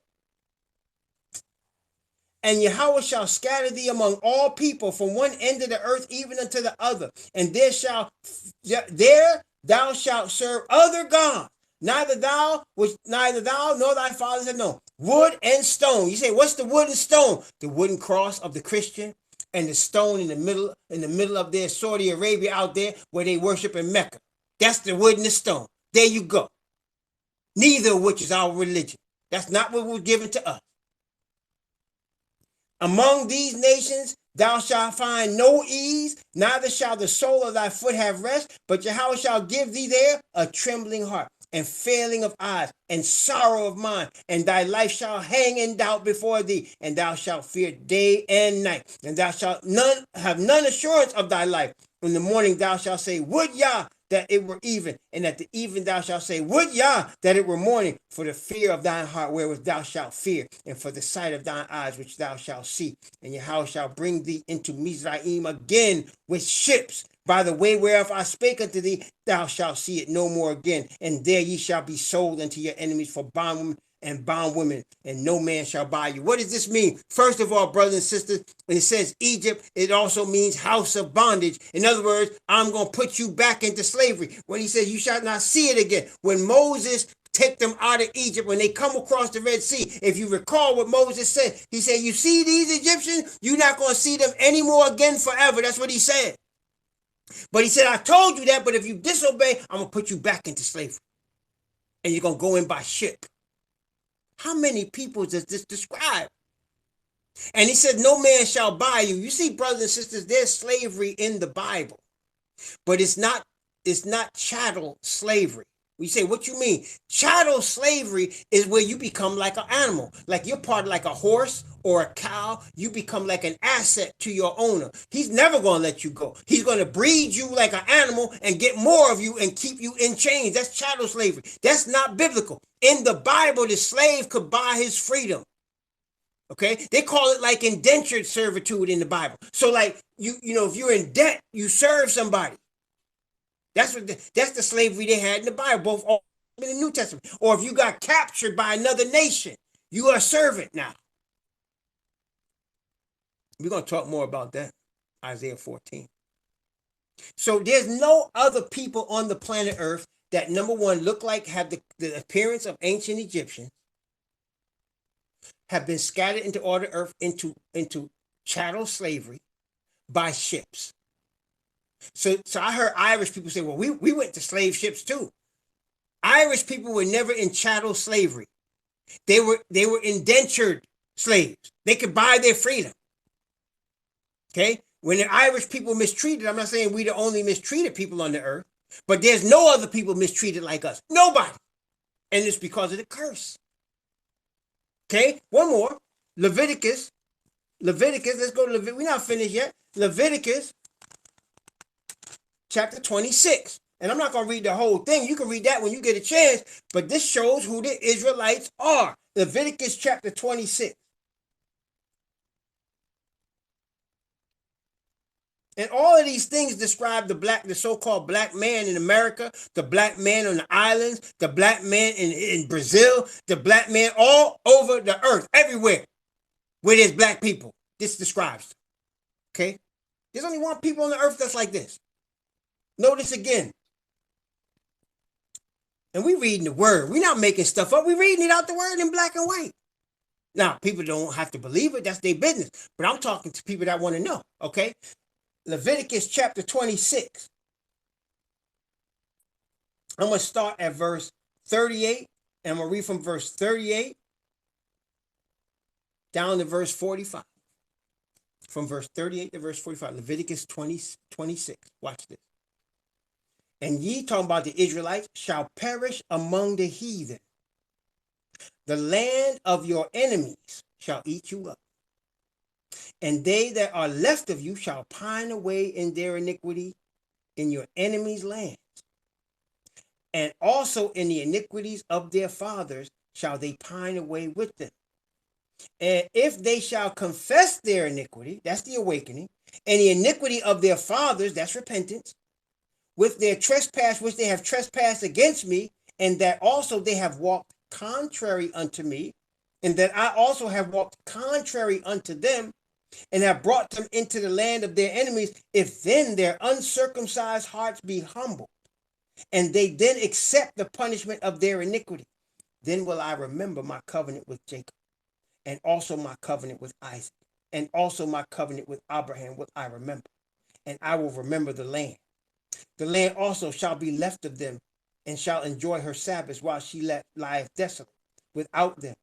And Yahweh shall scatter thee among all people from one end of the earth even unto the other. And there thou shalt serve other gods, neither thou nor thy fathers have known. Wood and stone. You say, what's the wood and stone? The wooden cross of the Christian, and the stone in the middle of their Saudi Arabia out there where they worship in Mecca. That's the wood and the stone. There you go. Neither of which is our religion. That's not what was given to us. Among these nations thou shalt find no ease, neither shall the sole of thy foot have rest, but Yahweh shall give thee there a trembling heart, and failing of eyes, and sorrow of mind, and thy life shall hang in doubt before thee, and thou shalt fear day and night, and thou shalt have none assurance of thy life. In the morning thou shalt say, would Yah that it were even, and at the even thou shalt say, would Yah that it were morning, for the fear of thine heart wherewith thou shalt fear, and for the sight of thine eyes which thou shalt see. And Yahweh shall bring thee into Mizraim again with ships, by the way whereof I spake unto thee, thou shalt see it no more again. And there ye shall be sold unto your enemies for bondwomen and bondwomen, and no man shall buy you. What does this mean? First of all, brothers and sisters, when it says Egypt, it also means house of bondage. In other words, I'm going to put you back into slavery. When he says you shall not see it again. When Moses take them out of Egypt, when they come across the Red Sea, if you recall what Moses said, he said, you see these Egyptians, you're not going to see them anymore again forever. That's what he said. But he said, I told you that, but if you disobey, I'm going to put you back into slavery. And you're going to go in by ship. How many people does this describe? And he said, no man shall buy you. You see, brothers and sisters, there's slavery in the Bible, but it's not chattel slavery. We say, what you mean? Chattel slavery is where you become like an animal, like you're part of like a horse or a cow. You become like an asset to your owner. He's never going to let you go. He's going to breed you like an animal and get more of you and keep you in chains. That's chattel slavery. That's not biblical. In the Bible, the slave could buy his freedom. Okay, they call it like indentured servitude in the Bible. So like you know, if you're in debt, you serve somebody. That's the slavery they had in the Bible, both in the New Testament. Or if you got captured by another nation, you are a servant now. We're going to talk more about that, Isaiah 14. So there's no other people on the planet Earth that, number one, look like, have the appearance of ancient Egyptians, have been scattered into all the earth into chattel slavery by ships. So I heard Irish people say, well, we went to slave ships too. Irish people were never in chattel slavery. They were indentured slaves. They could buy their freedom. Okay? When the Irish people mistreated, I'm not saying we're the only mistreated people on the earth, but there's no other people mistreated like us. Nobody. And it's because of the curse. Okay? One more. Leviticus, let's go to Leviticus. We're not finished yet. Leviticus chapter 26. And I'm not going to read the whole thing. You can read that when you get a chance. But this shows who the Israelites are. Leviticus chapter 26. And all of these things describe the so-called black man in America, the black man on the islands, the black man in Brazil, the black man all over the earth, everywhere where there's black people. This describes. Okay? There's only one people on the earth that's like this. Notice again. And we reading the word. We're not making stuff up. We're reading it out the word in black and white. Now, people don't have to believe it. That's their business. But I'm talking to people that want to know. Okay? Leviticus chapter 26. I'm going to start at verse 38. And I'm going to read from verse 38 down to verse 45. From verse 38 to verse 45. Leviticus 26. Watch this. And ye, talking about the Israelites, shall perish among the heathen. The land of your enemies shall eat you up. And they that are left of you shall pine away in their iniquity in your enemies' lands. And also in the iniquities of their fathers shall they pine away with them. And if they shall confess their iniquity, that's the awakening, and the iniquity of their fathers, that's repentance, with their trespass which they have trespassed against me, and that also they have walked contrary unto me, and that I also have walked contrary unto them, and have brought them into the land of their enemies, if then their uncircumcised hearts be humbled, and they then accept the punishment of their iniquity, then will I remember my covenant with Jacob, and also my covenant with Isaac, and also my covenant with Abraham will I remember, and I will remember the land. The land also shall be left of them, and shall enjoy her Sabbaths while she lieth desolate without them.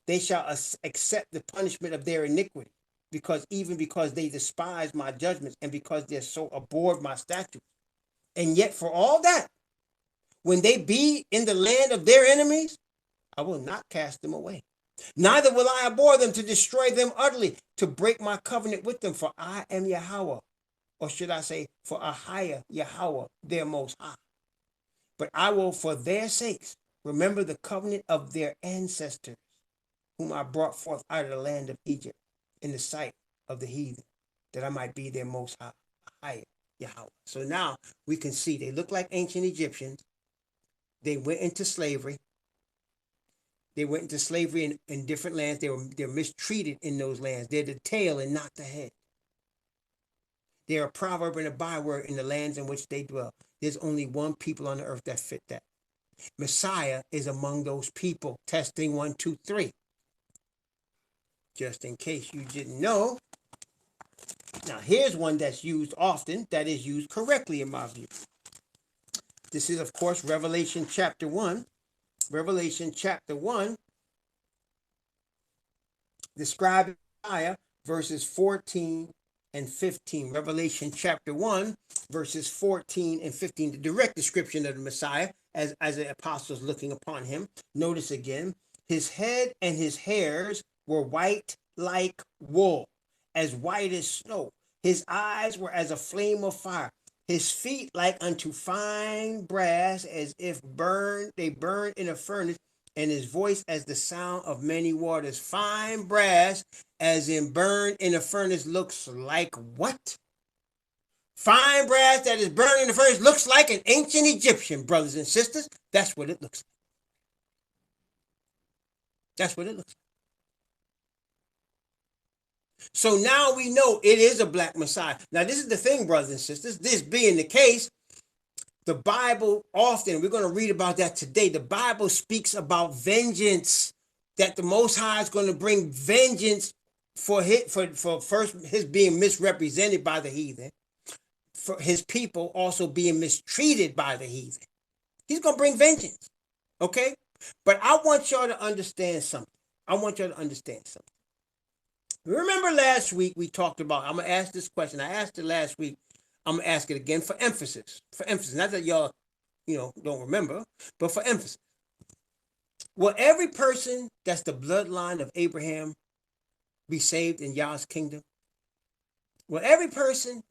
They shall accept the punishment of their iniquity, because they despise my judgments and because they're so abhorred my statutes. And yet for all that, when they be in the land of their enemies, I will not cast them away. Neither will I abhor them to destroy them utterly, to break my covenant with them, for I am Yahweh. Or should I say, for Ahia Yahweh, their most high. But I will, for their sakes, remember the covenant of their ancestors, whom I brought forth out of the land of Egypt, in the sight of the heathen, that I might be their most high, Ahia Yahweh. So now we can see they look like ancient Egyptians. They went into slavery. They went into slavery in different lands. They're mistreated in those lands. They're the tail and not the head. They're a proverb and a byword in the lands in which they dwell. There's only one people on the earth that fit that. Messiah is among those people. Testing 1, 2, 3. Just in case you didn't know. Now here's one that's used often, that is used correctly in my view. This is, of course, Revelation chapter 1. Revelation chapter 1 describing Messiah, verses 14 and 15. Revelation chapter 1, verses 14 and 15, the direct description of the Messiah as the apostles looking upon him. Notice again, his head and his hairs were white like wool, as white as snow. His eyes were as a flame of fire. His feet like unto fine brass, as if they burned in a furnace, and his voice as the sound of many waters. Fine brass, as in burned in a furnace, looks like what? Fine brass that is burned in the furnace looks like an ancient Egyptian, brothers and sisters. That's what it looks like. That's what it looks like. So now we know it is a black Messiah. Now, this is the thing, brothers and sisters. This being the case, the Bible often, we're going to read about that today. The Bible speaks about vengeance, that the Most High is going to bring vengeance for first his being misrepresented by the heathen, for his people also being mistreated by the heathen. He's going to bring vengeance, okay? But I want y'all to understand something. Remember last week we talked about, I'm going to ask this question. I asked it last week. I'm going to ask it again for emphasis. Not that y'all, don't remember, but for emphasis. Will every person that's the bloodline of Abraham be saved in Yah's kingdom? Will every person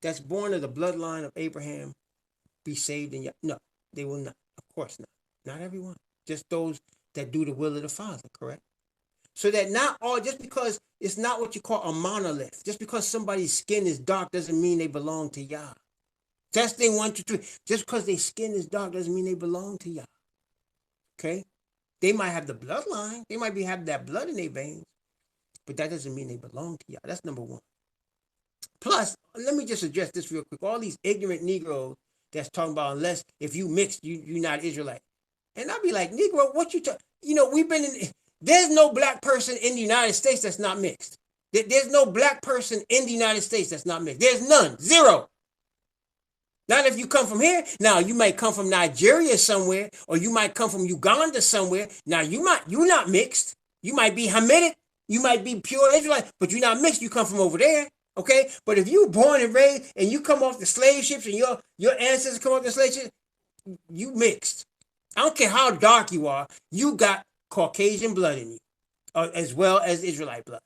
that's born of the bloodline of Abraham be saved in Yah? No, they will not. Of course not. Not everyone. Just those that do the will of the Father, correct? So that not all, just because it's not what you call a monolith, just because somebody's skin is dark doesn't mean they belong to Yah. Testing 1, 2, 3. Just because their skin is dark doesn't mean they belong to Yah. Okay? They might have the bloodline. They might have that blood in their veins. But that doesn't mean they belong to Yah. That's number one. Plus, let me just address this real quick. All these ignorant Negroes that's talking about unless if you mixed, you're not Israelite. And I'll be like, Negro, what you talking? We've been in... There's no black person in the United States that's not mixed. There's no black person in the United States that's not mixed. There's none. Zero. Not if you come from here. Now, you might come from Nigeria somewhere, or you might come from Uganda somewhere. Now, you're not mixed. You might be Hamitic. You might be pure Israelite, but you're not mixed. You come from over there. Okay? But if you were born and raised and you come off the slave ships and your ancestors come off the slave ships, you mixed. I don't care how dark you are. You got Caucasian blood in you, as well as Israelite blood.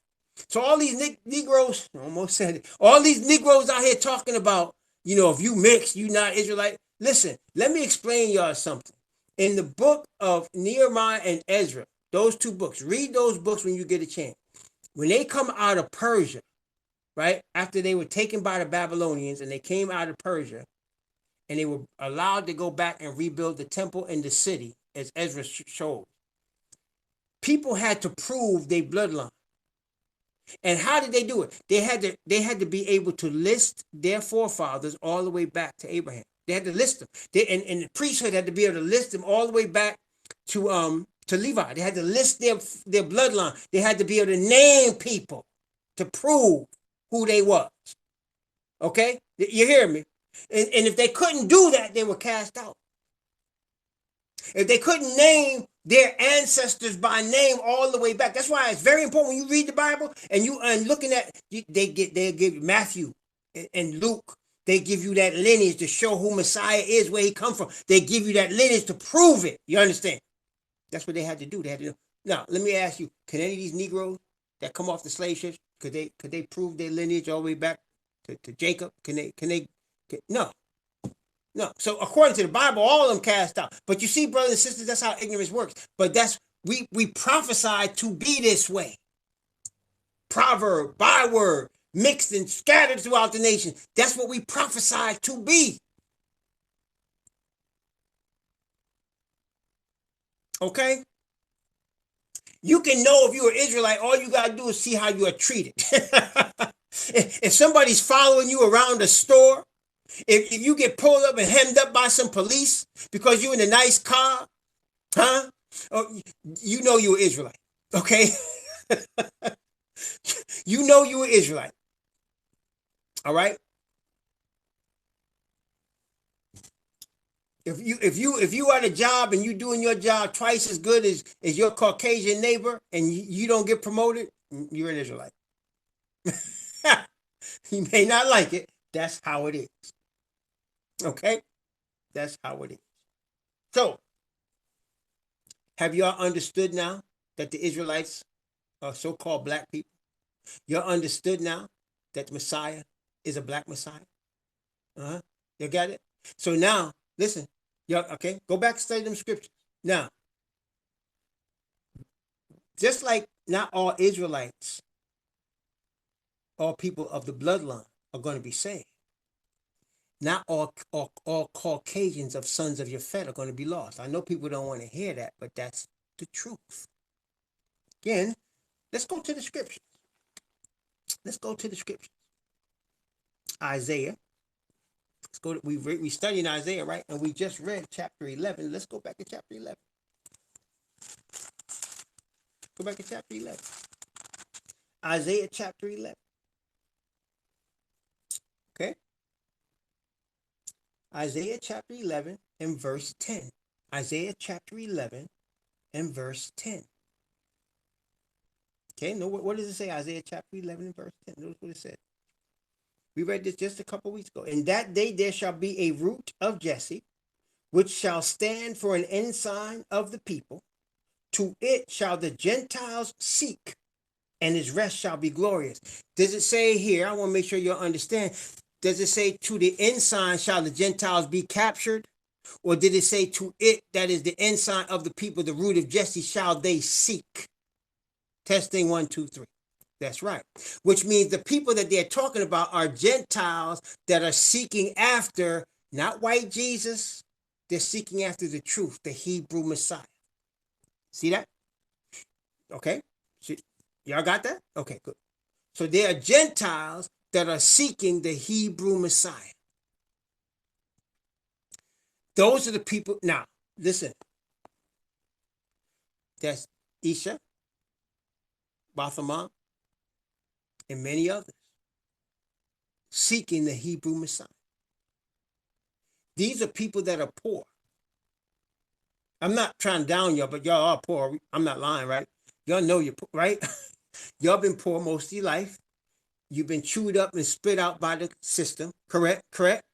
So all these Negroes, I almost said it, all these Negroes out here talking about, if you mix, you not Israelite. Listen, let me explain y'all something. In the book of Nehemiah and Ezra, those two books, read those books when you get a chance. When they come out of Persia, right, after they were taken by the Babylonians and they came out of Persia, and they were allowed to go back and rebuild the temple and the city, as Ezra showed. People had to prove their bloodline. And how did they do it? They had to be able to list their forefathers all the way back to Abraham. They had to list them. And the priesthood had to be able to list them all the way back to Levi. They had to list their bloodline. They had to be able to name people to prove who they was. Okay? You hear me? And if they couldn't do that, they were cast out. If they couldn't name their ancestors by name all the way back. That's why it's very important when you read the Bible and you and looking at they give Matthew and Luke. They give you that lineage to show who Messiah is, where he come from. They give you that lineage to prove it. You understand? That's what they had to do. They had to do. Now, let me ask you: can any of these Negroes that come off the slave ships could they prove their lineage all the way back to Jacob? No. No. So according to the Bible, all of them cast out. But you see, brothers and sisters, that's how ignorance works. But that's we prophesied to be this way. Proverb, byword, mixed and scattered throughout the nation. That's what we prophesied to be. Okay? You can know if you're an Israelite, all you gotta do is see how you are treated. If somebody's following you around the store, if you get pulled up and hemmed up by some police because you're in a nice car, huh? Oh, you know you're Israelite, okay? You know you're Israelite, all right? If you at a job and you doing your job twice as good as your Caucasian neighbor and you don't get promoted, you're an Israelite. You may not like it. That's how it is. Okay? That's how it is. So, have y'all understood now that the Israelites are so-called black people? Y'all understood now that the Messiah is a black Messiah? Uh-huh. You got it? So now, listen. Y'all, okay? Go back and study them scriptures. Now, just like not all Israelites, all people of the bloodline are going to be saved. Not all Caucasians of sons of Japhet are going to be lost. I know people don't want to hear that, but that's the truth. Again, let's go to the scriptures. Let's go to the scriptures. Isaiah. Let's go. We studied Isaiah, right? And we just read chapter 11. Let's go back to chapter 11. Go back to chapter 11. Isaiah chapter 11. Okay? Isaiah chapter 11 and verse 10. Isaiah chapter 11 and verse 10. Okay, no, what does it say? Isaiah chapter 11 and verse 10. Notice what it said. We read this just a couple weeks ago. In that day there shall be a root of Jesse, which shall stand for an ensign of the people. To it shall the Gentiles seek, and his rest shall be glorious. Does it say here, I want to make sure you understand, does it say to the ensign shall the Gentiles be captured? Or did it say to it, that is the ensign of the people, the root of Jesse, shall they seek? Testing 1, 2, 3. That's right. Which means the people that they're talking about are Gentiles that are seeking after, not white Jesus, they're seeking after the truth, the Hebrew Messiah. See that? Okay. See, y'all got that? Okay, good. So there are Gentiles that are seeking the Hebrew Messiah. Those are the people. Now, listen. That's Isha, Bartholomew, and many others seeking the Hebrew Messiah. These are people that are poor. I'm not trying to down y'all, but y'all are poor. I'm not lying, right? Y'all know you're poor, right? Y'all been poor most of your life. You've been chewed up and spit out by the system. Correct,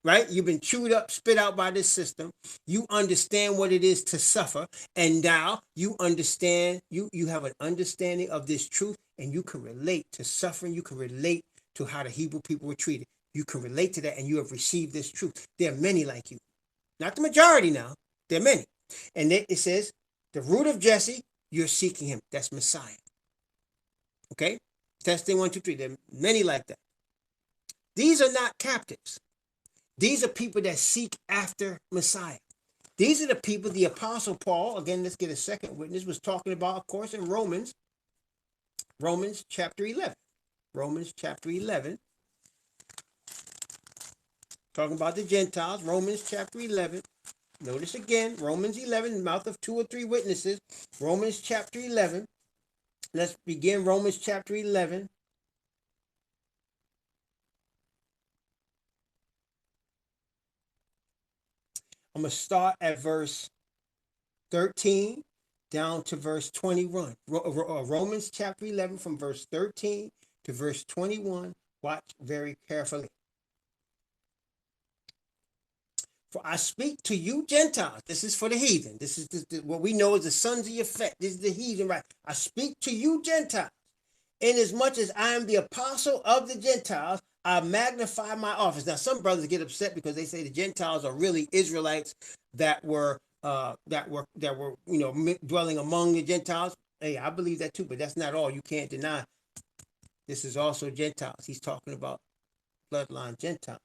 right? You've been chewed up, spit out by this system. You understand what it is to suffer. And now you understand, you have an understanding of this truth, and you can relate to suffering. You can relate to how the Hebrew people were treated. You can relate to that, and you have received this truth. There are many like you. Not the majority now. There are many. And it says, the root of Jesse, you're seeking him. That's Messiah. Okay? Testing 1, 2, 3. There are many like that. These are not captives. These are people that seek after Messiah. These are the people the Apostle Paul, again, let's get a second witness, was talking about, of course, in Romans chapter 11. Romans chapter 11. Talking about the Gentiles. Romans chapter 11. Notice again, Romans 11, mouth of 2 or 3 witnesses. Romans chapter 11. Let's begin Romans chapter 11. I'm going to start at verse 13 down to verse 21. Romans chapter 11 from verse 13 to verse 21. Watch very carefully. For I speak to you Gentiles. This is for the heathen. This is what we know as the sons of Yefet. This is the heathen, right? I speak to you Gentiles. Inasmuch as I am the apostle of the Gentiles, I magnify my office. Now, some brothers get upset because they say the Gentiles are really Israelites that were dwelling among the Gentiles. Hey, I believe that too, but that's not all. You can't deny this is also Gentiles. He's talking about bloodline Gentiles.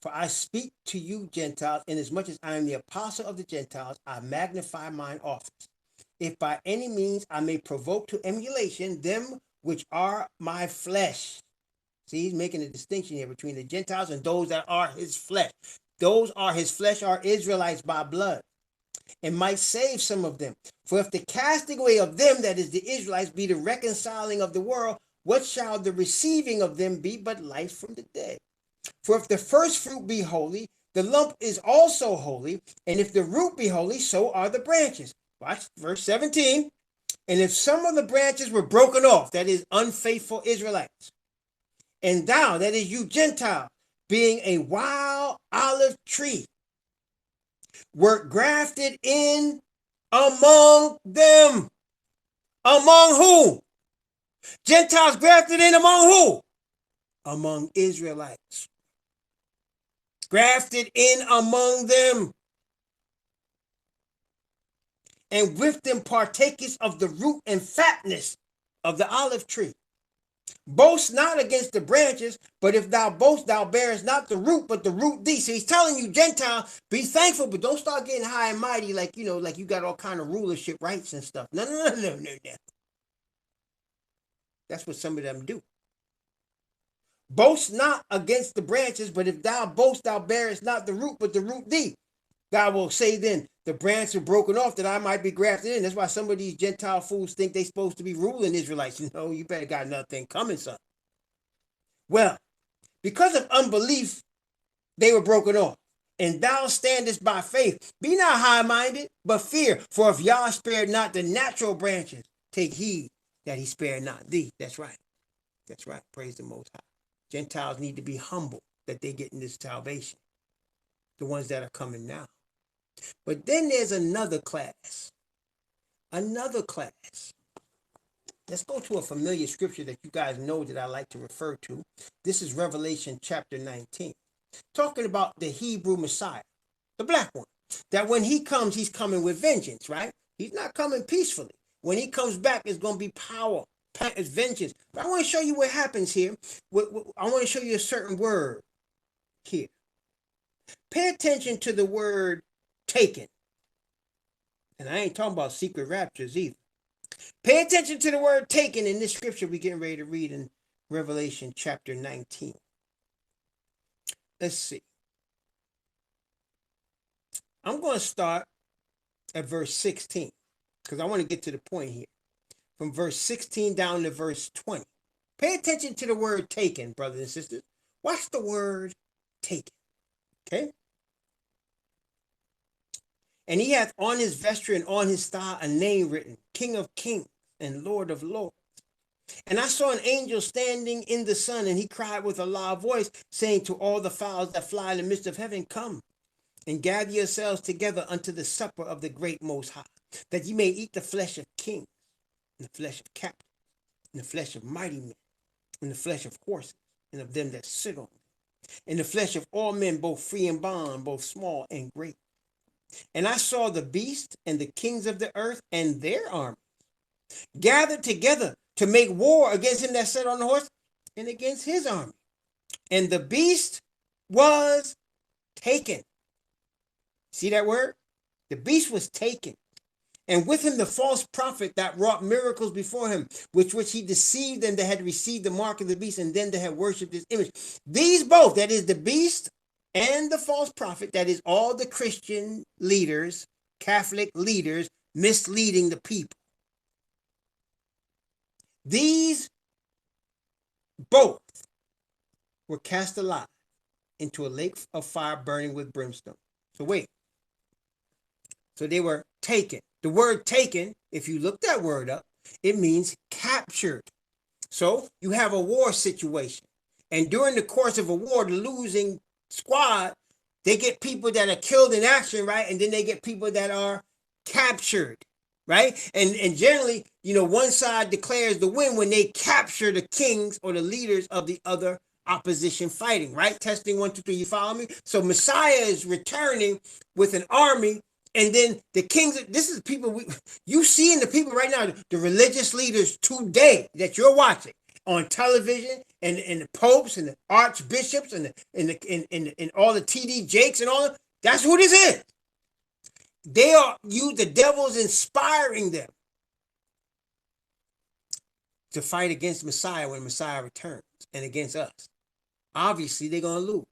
For I speak to you Gentiles, inasmuch as I am the apostle of the Gentiles, I magnify mine office. If by any means I may provoke to emulation them which are my flesh. See, he's making a distinction here between the Gentiles and those that are his flesh. Those are his flesh are Israelites by blood, and might save some of them. For if the casting away of them, that is the Israelites, be the reconciling of the world, what shall the receiving of them be but life from the dead? For if the first fruit be holy, the lump is also holy, and if the root be holy, so are the branches. Watch verse 17. And if some of the branches were broken off, that is unfaithful Israelites, and thou, that is you Gentile, being a wild olive tree, were grafted in among them. Among who? Gentiles grafted in among who? Among Israelites. Grafted in among them. And with them partakers of the root and fatness of the olive tree. Boast not against the branches, but if thou boast, thou bearest not the root, but the root thee. So he's telling you, Gentile, be thankful, but don't start getting high and mighty like, like you got all kind of rulership rights and stuff. No. That's what some of them do. Boast not against the branches, but if thou boast, thou bearest not the root, but the root thee. God will say then, the branch are broken off that I might be grafted in. That's why some of these Gentile fools think they're supposed to be ruling Israelites. You better got another thing coming, son. Well, because of unbelief, they were broken off. And thou standest by faith. Be not high-minded, but fear. For if Yah spared not the natural branches, take heed that he spared not thee. That's right. That's right. Praise the Most High. Gentiles need to be humble that they get in this salvation. The ones that are coming now. But then there's another class. Another class. Let's go to a familiar scripture that you guys know that I like to refer to. This is Revelation chapter 19. Talking about the Hebrew Messiah, the black one. That when he comes, he's coming with vengeance, right? He's not coming peacefully. When he comes back, it's going to be power, vengeance. But I want to show you what happens here. I want to show you a certain word here. Pay attention to the word taken. And I ain't talking about secret raptures either. Pay attention to the word taken in this scripture we're getting ready to read in Revelation chapter 19. Let's see. I'm going to start at verse 16 because I want to get to the point here. From verse 16 down to verse 20. Pay attention to the word taken, brothers and sisters. Watch the word taken. Okay? And he hath on his vesture and on his thigh a name written, King of Kings and Lord of Lords. And I saw an angel standing in the sun, and he cried with a loud voice, saying to all the fowls that fly in the midst of heaven, come and gather yourselves together unto the supper of the great Most High, that ye may eat the flesh of kings, and the flesh of captains, and the flesh of mighty men, and the flesh of horses, and of them that sit on them, and the flesh of all men, both free and bond, both small and great. And I saw the beast and the kings of the earth and their armies gathered together to make war against him that sat on the horse and against his army. And the beast was taken. See that word? The beast was taken. And with him the false prophet that wrought miracles before him, which he deceived them that had received the mark of the beast and then they had worshipped his image. These both, that is the beast and the false prophet, that is all the Christian leaders, Catholic leaders, misleading the people. These both were cast alive into a lake of fire burning with brimstone. So wait. So they were taken. The word taken, if you look that word up, it means captured. So you have a war situation. And during the course of a war, the losing squad, they get people that are killed in action, right? And then they get people that are captured, right? And generally, one side declares the win when they capture the kings or the leaders of the other opposition fighting, right? Testing 1, 2, 3. You follow me? So Messiah is returning with an army, and then the kings. This is people you see in the people right now, the religious leaders today that you're watching on television, and the popes and the archbishops and all the TD Jakes and all. That's who this is. They are the devil's inspiring them to fight against Messiah when Messiah returns, and against us. Obviously, they're going to lose.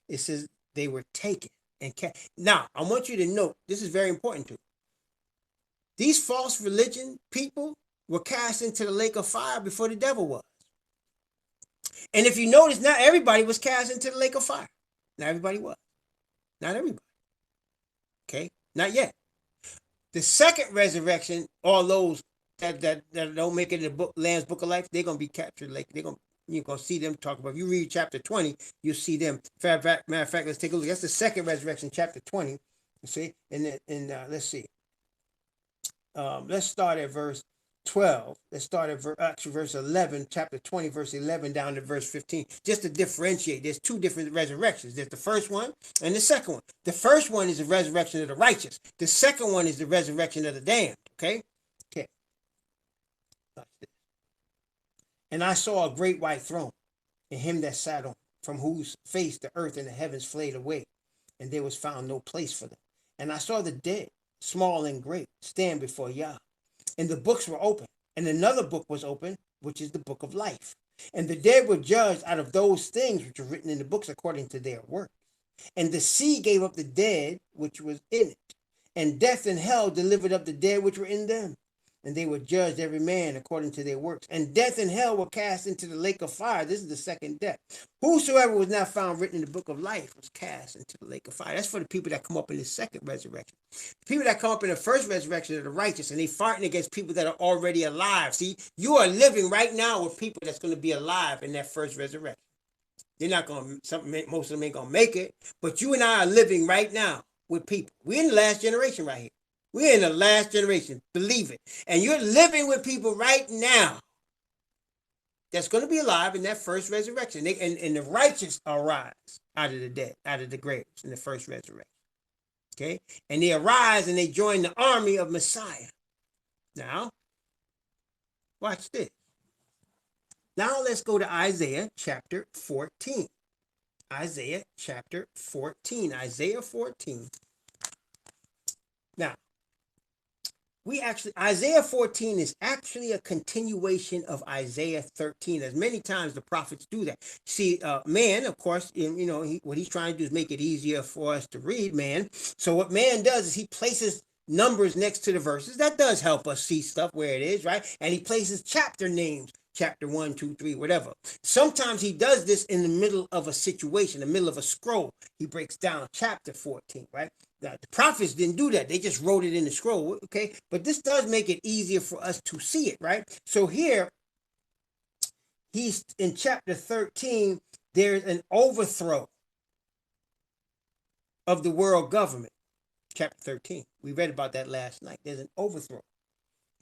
It says they were taken and kept. Now, I want you to note, this is very important too. These false religion people were cast into the lake of fire before the devil was. And if you notice, not everybody was cast into the lake of fire. Not everybody was. Not everybody. Okay? Not yet. The second resurrection, all those that don't make it in the book, Lamb's Book of Life, they're going to be captured. Like you're going to see them talk about. If you read chapter 20, you'll see them. Matter of fact, let's take a look. That's the second resurrection, chapter 20. You see? And let's see. Let's start at verse 12. Let's start at verse 11, chapter 20, verse 11 down to verse 15. Just to differentiate, there's two different resurrections. There's the first one and the second one. The first one is the resurrection of the righteous. The second one is the resurrection of the damned. Okay? Okay. And I saw a great white throne, and him that sat on, from whose face the earth and the heavens fled away, and there was found no place for them. And I saw the dead, small and great, stand before Yah. And the books were open, and another book was open, which is the book of life. And the dead were judged out of those things which were written in the books according to their work. And the sea gave up the dead which was in it, and death and hell delivered up the dead which were in them. And they were judged every man according to their works. And death and hell were cast into the lake of fire. This is the second death. Whosoever was not found written in the book of life was cast into the lake of fire. That's for the people that come up in the second resurrection. The people that come up in the first resurrection are the righteous, and they fighting against people that are already alive. See, you are living right now with people that's going to be alive in that first resurrection. They're not going to, most of them ain't going to make it, but you and I are living right now with people. We're in the last generation right here. We're in the last generation. Believe it. And you're living with people right now that's going to be alive in that first resurrection. And the righteous arise out of the dead, out of the graves in the first resurrection. Okay? And they arise and they join the army of Messiah. Now, watch this. Now let's go to Isaiah chapter 14. Isaiah chapter 14. Isaiah 14. Now, Isaiah 14 is actually a continuation of Isaiah 13, as many times the prophets do that. See, man, of course, what he's trying to do is make it easier for us to read, man. So what man does is he places numbers next to the verses. That does help us see stuff where it is, right? And he places chapter names, chapter 1, 2, 3, whatever. Sometimes he does this in the middle of a situation, in the middle of a scroll. He breaks down chapter 14, right? Now, the prophets didn't do that. They just wrote it in the scroll, okay? But this does make it easier for us to see it, right? So here, he's in chapter 13, there's an overthrow of the world government. Chapter 13. We read about that last night. There's an overthrow.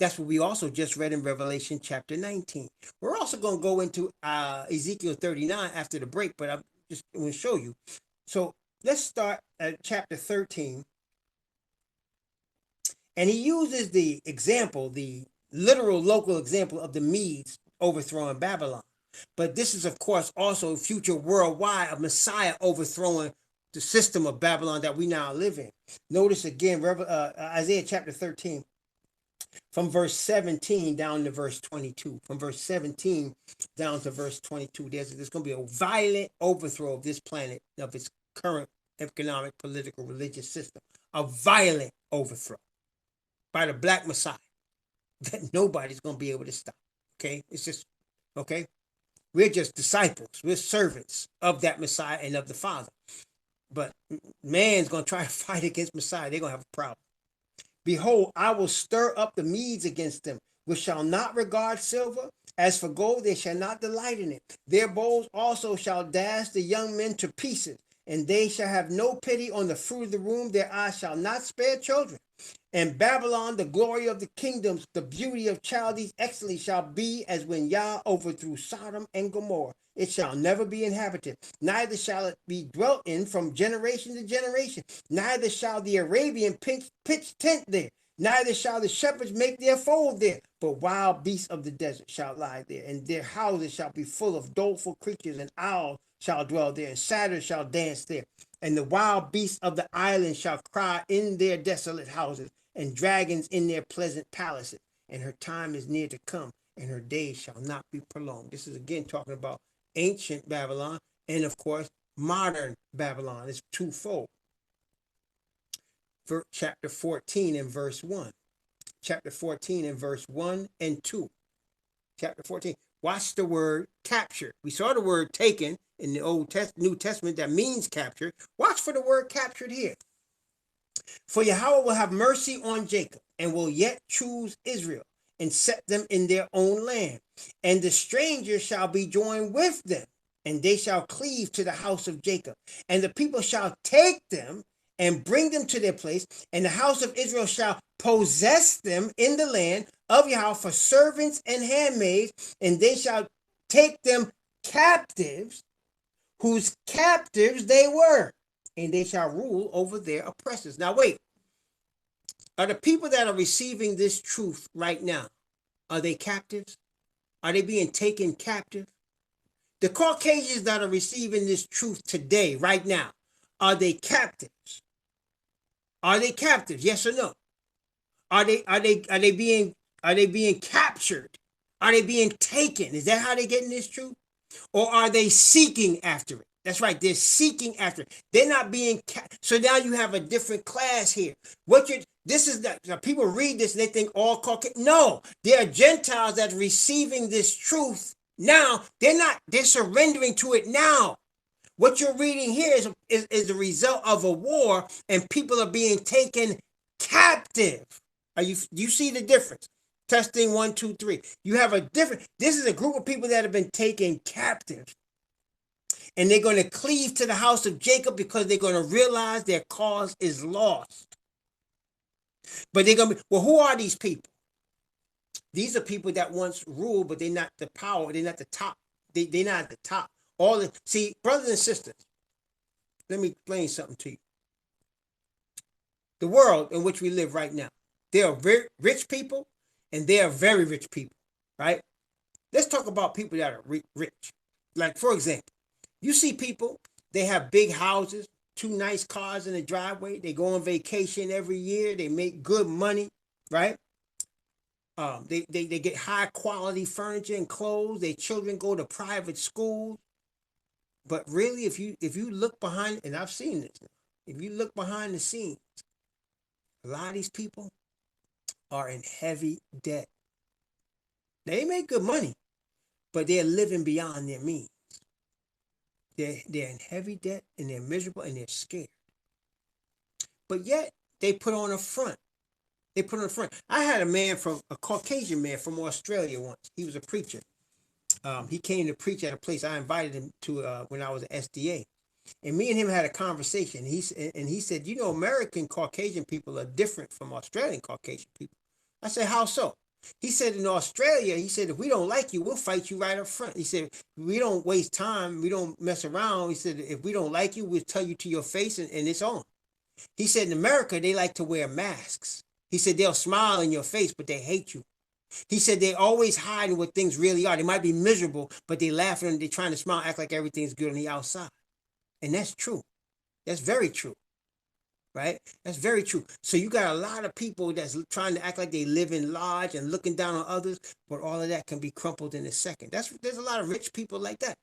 That's what we also just read in Revelation chapter 19. We're also going to go into Ezekiel 39 after the break, but I'm just going to show you. So let's start at chapter 13. And he uses the example, the literal local example of the Medes overthrowing Babylon. But this is, of course, also future worldwide of Messiah overthrowing the system of Babylon that we now live in. Notice again, Isaiah chapter 13. From verse 17 down to verse 22. From verse 17 down to verse 22. There's going to be a violent overthrow of this planet, of its current economic, political, religious system. A violent overthrow by the Black Messiah that nobody's going to be able to stop. Okay? It's just, okay? We're just disciples. We're servants of that Messiah and of the Father. But man's going to try to fight against Messiah. They're going to have a problem. Behold, I will stir up the Medes against them, which shall not regard silver. As for gold, they shall not delight in it. Their bows also shall dash the young men to pieces, and they shall have no pity on the fruit of the womb. Their eyes shall not spare children. And Babylon, the glory of the kingdoms, the beauty of Chaldees, excellently shall be as when Yah overthrew Sodom and Gomorrah. It shall never be inhabited, neither shall it be dwelt in from generation to generation. Neither shall the Arabian pitch tent there, neither shall the shepherds make their fold there. But wild beasts of the desert shall lie there, and their houses shall be full of doleful creatures, and owls shall dwell there, and satyrs shall dance there. And the wild beasts of the island shall cry in their desolate houses, and dragons in their pleasant palaces. And her time is near to come, and her days shall not be prolonged. This is again talking about ancient Babylon, and of course, modern Babylon. It's twofold. Chapter 14 and verse 1. Chapter 14 and verse 1 and 2. Chapter 14. Watch the word captured. We saw the word taken in the New Testament that means captured. Watch for the word captured here. For Yahweh will have mercy on Jacob, and will yet choose Israel, and set them in their own land. And the strangers shall be joined with them, and they shall cleave to the house of Jacob. And the people shall take them and bring them to their place, and the house of Israel shall possess them in the land of Yahweh for servants and handmaids, and they shall take them captives, whose captives they were, and they shall rule over their oppressors. Now wait, are the people that are receiving this truth right now, are they captives? Are they being taken captive? The Caucasians that are receiving this truth today, right now, are they captives? Are they captives? Yes or no? Are they being captured? Are they being taken? Is that how they're getting this truth? Or are they seeking after it? That's right, they're seeking after it. They're not being so now you have a different class here. This is the people read this and they think all Caucasian. No, there are Gentiles that are receiving this truth now. They're surrendering to it now. What you're reading here is the result of a war, and people are being taken captive. Do you see the difference? Testing 1, 2, 3. You have this is a group of people that have been taken captive. And they're going to cleave to the house of Jacob because they're going to realize their cause is lost. But they're going to be, well, who are these people? These are people that once ruled, but they're not the power. They're not the top. They're not at the top. See, brothers and sisters, let me explain something to you. The world in which we live right now, there are very rich people and there are very rich people, right? Let's talk about people that are rich. Like, for example, you see people, they have big houses, 2 nice cars in the driveway. They go on vacation every year. They make good money, right? They get high quality furniture and clothes. Their children go to private schools. But really, if you look behind, and I've seen this, if you look behind the scenes, a lot of these people are in heavy debt. They make good money, but they're living beyond their means. They're in heavy debt, and they're miserable, and they're scared. But yet, they put on a front. I had a Caucasian man from Australia once. He was a preacher. He came to preach at a place I invited him to when I was at SDA. And me and him had a conversation. He said, you know, American Caucasian people are different from Australian Caucasian people. I said, how so? He said, in Australia, he said, if we don't like you, we'll fight you right up front. He said, we don't waste time. We don't mess around. He said, if we don't like you, we'll tell you to your face and it's on. He said, in America, they like to wear masks. He said, they'll smile in your face, but they hate you. He said, they're always hiding what things really are. They might be miserable, but they laughing and they're trying to smile, act like everything's good on the outside. And that's true. That's very true. Right? That's very true. So you got a lot of people that's trying to act like they live in large and looking down on others, but all of that can be crumpled in a second. There's a lot of rich people like that.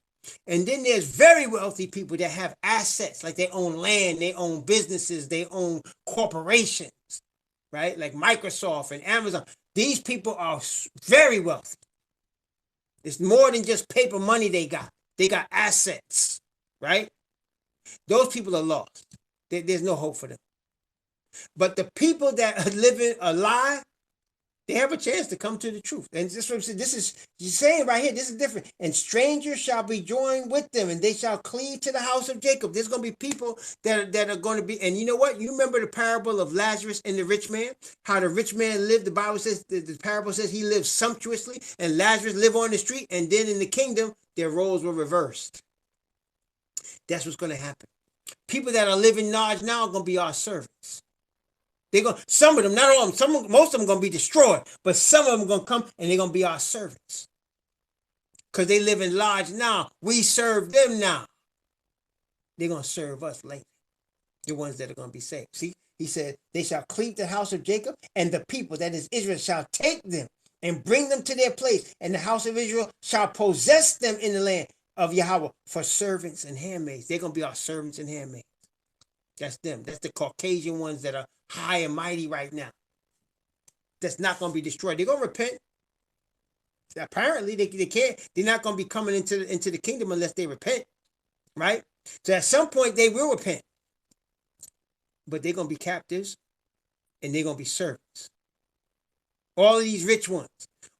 And then there's very wealthy people that have assets, like they own land, they own businesses, they own corporations, right? Like Microsoft and Amazon. These people are very wealthy. It's more than just paper money they got. They got assets, right? Those people are lost. There's no hope for them. But the people that are living a lie, they have a chance to come to the truth. And this is you're saying right here, this is different. And strangers shall be joined with them, and they shall cleave to the house of Jacob. There's going to be people that are going to be, and you know what? You remember the parable of Lazarus and the rich man? How the rich man lived, the Bible says, the parable says he lived sumptuously, and Lazarus lived on the street, and then in the kingdom, their roles were reversed. That's what's going to happen. People that are living large now are going to be our servants. They're going, some of them, not all of them, most of them going to be destroyed, but some of them are going to come and they're going to be our servants. Because they live in large now. We serve them now. They're going to serve us later. The ones that are going to be saved. See, he said, they shall cleave the house of Jacob, and the people, that is Israel, shall take them and bring them to their place, and the house of Israel shall possess them in the land of Yahweh for servants and handmaids. They're going to be our servants and handmaids. That's them. That's the Caucasian ones that are high and mighty right now. That's not going to be destroyed. They're going to repent. Apparently, they can't. They're not going to be coming into the kingdom unless they repent, right? So at some point, they will repent. But they're going to be captives, and they're going to be servants. All of these rich ones,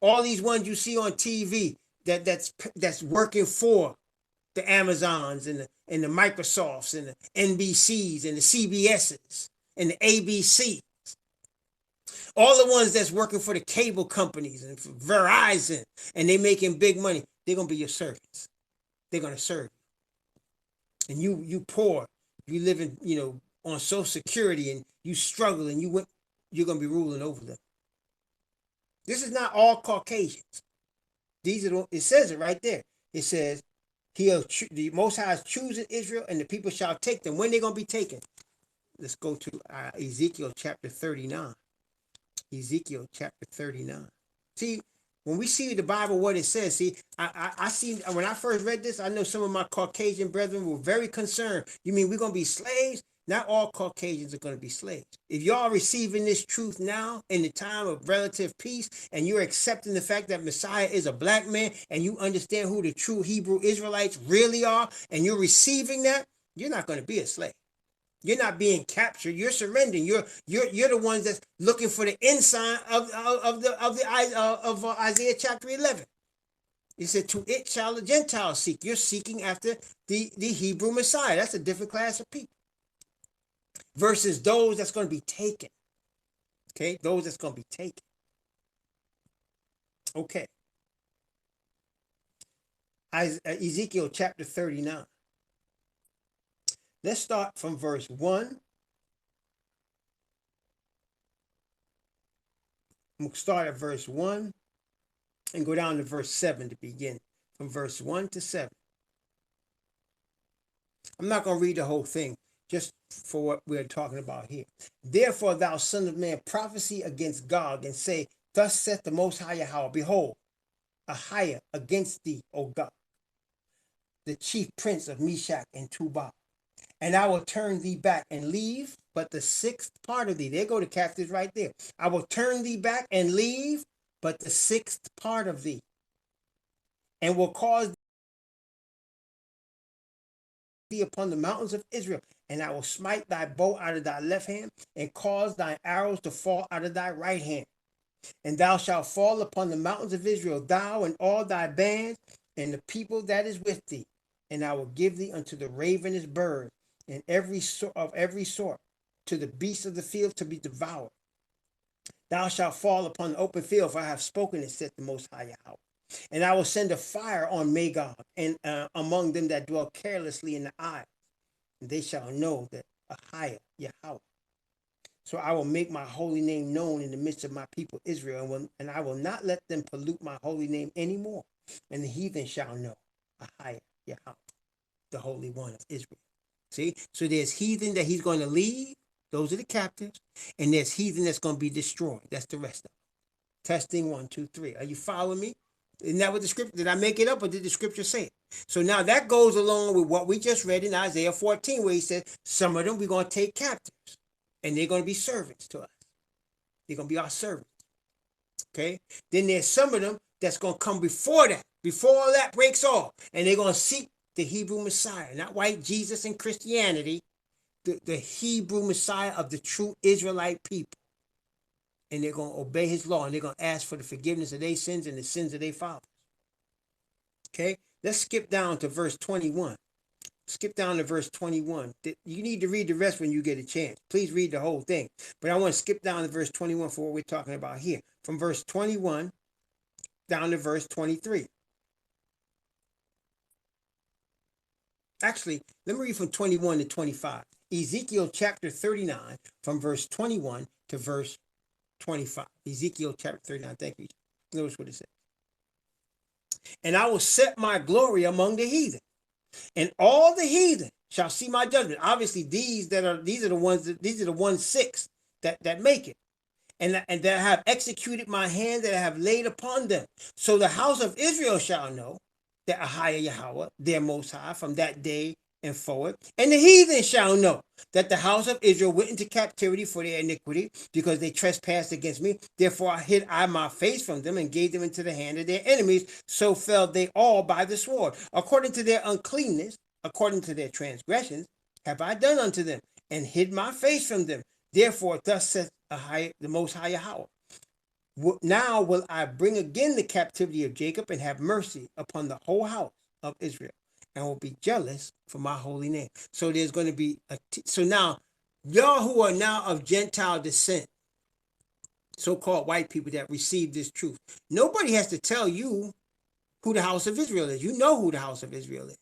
all these ones you see on TV that's working for the Amazons and the Microsofts and the NBCs and the CBSs and the ABCs. All the ones that's working for the cable companies and for Verizon, and they making big money, they're going to be your servants. They're going to serve you. And you poor, you living, on Social Security, and you struggle, and you're going to be ruling over them. This is not all Caucasians. These are it says it right there. It says, the Most High is choosing Israel, and the people shall take them. When they're going to be taken? Let's go to Ezekiel chapter 39. Ezekiel chapter 39. See, when we see the Bible, what it says, see, I see, when I first read this, I know some of my Caucasian brethren were very concerned. You mean we're going to be slaves? Not all Caucasians are going to be slaves. If y'all receiving this truth now in the time of relative peace, and you're accepting the fact that Messiah is a black man, and you understand who the true Hebrew Israelites really are, and you're receiving that, you're not going to be a slave. You're not being captured. You're surrendering. You're the ones that's looking for the ensign of Isaiah chapter 11. It said, "To it shall the Gentiles seek." You're seeking after the Hebrew Messiah. That's a different class of people. Versus those that's going to be taken. Okay, those that's going to be taken. Okay. Ezekiel chapter 39. Let's start from verse 1. We'll start at verse 1 and go down to verse 7 to begin. From verse 1 to 7. I'm not going to read the whole thing, just for what we're talking about here. "Therefore, thou son of man, prophesy against Gog, and say, Thus saith the Most High Yahweh, Behold, a hire against thee, O God, the chief prince of Meshach and Tubal. And I will turn thee back and leave but the sixth part of thee." There go the captives right there. "I will turn thee back and leave but the sixth part of thee, and will cause thee upon the mountains of Israel. And I will smite thy bow out of thy left hand, and cause thy arrows to fall out of thy right hand. And thou shalt fall upon the mountains of Israel, thou and all thy bands, and the people that is with thee. And I will give thee unto the ravenous birds, and every sort, to the beasts of the field to be devoured. Thou shalt fall upon the open field, for I have spoken it, said the Most High Yahweh. And I will send a fire on Magog, and among them that dwell carelessly in the isles. And they shall know that Ahia Yahweh. So I will make my holy name known in the midst of my people Israel, and I will not let them pollute my holy name anymore. And the heathen shall know Ahia Yahweh, the Holy One of Israel. See, so there's heathen that he's going to leave. Those are the captives. And there's heathen that's going to be destroyed. That's the rest of them. Testing 1, 2, 3. Are you following me? Isn't that what the scripture, did I make it up, or did the scripture say it? So now that goes along with what we just read in Isaiah 14, where he said, some of them we're going to take captives, and they're going to be servants to us. They're going to be our servants. Okay? Then there's some of them that's going to come before that, before all that breaks off, and they're going to seek the Hebrew Messiah, not white Jesus and Christianity, the Hebrew Messiah of the true Israelite people. And they're going to obey his law, and they're going to ask for the forgiveness of their sins and the sins of their fathers. Okay, let's skip down to verse 21. Skip down to verse 21. You need to read the rest when you get a chance. Please read the whole thing. But I want to skip down to verse 21 for what we're talking about here. From verse 21 down to verse 23. Actually, let me read from 21 to 25. Ezekiel chapter 39, from verse 21 to verse 25. Ezekiel chapter 39. Thank you. Notice what it says. And I will set my glory among the heathen, and all the heathen shall see my judgment. Obviously, these are the 1/6 that make it. And that I have executed my hand that I have laid upon them. So the house of Israel shall know that Ahia Yahweh, their Most High, from that day and forward. And the heathen shall know that the house of Israel went into captivity for their iniquity, because they trespassed against me. Therefore hid I my face from them and gave them into the hand of their enemies. So fell they all by the sword. According to their uncleanness, according to their transgressions, have I done unto them, and hid my face from them. Therefore thus saith the Most High Yahweh, now will I bring again the captivity of Jacob, and have mercy upon the whole house of Israel, and will be jealous for my holy name. So there's going to be so now, y'all who are now of Gentile descent, so-called white people that receive this truth, nobody has to tell you who the house of Israel is. You know who the house of Israel is.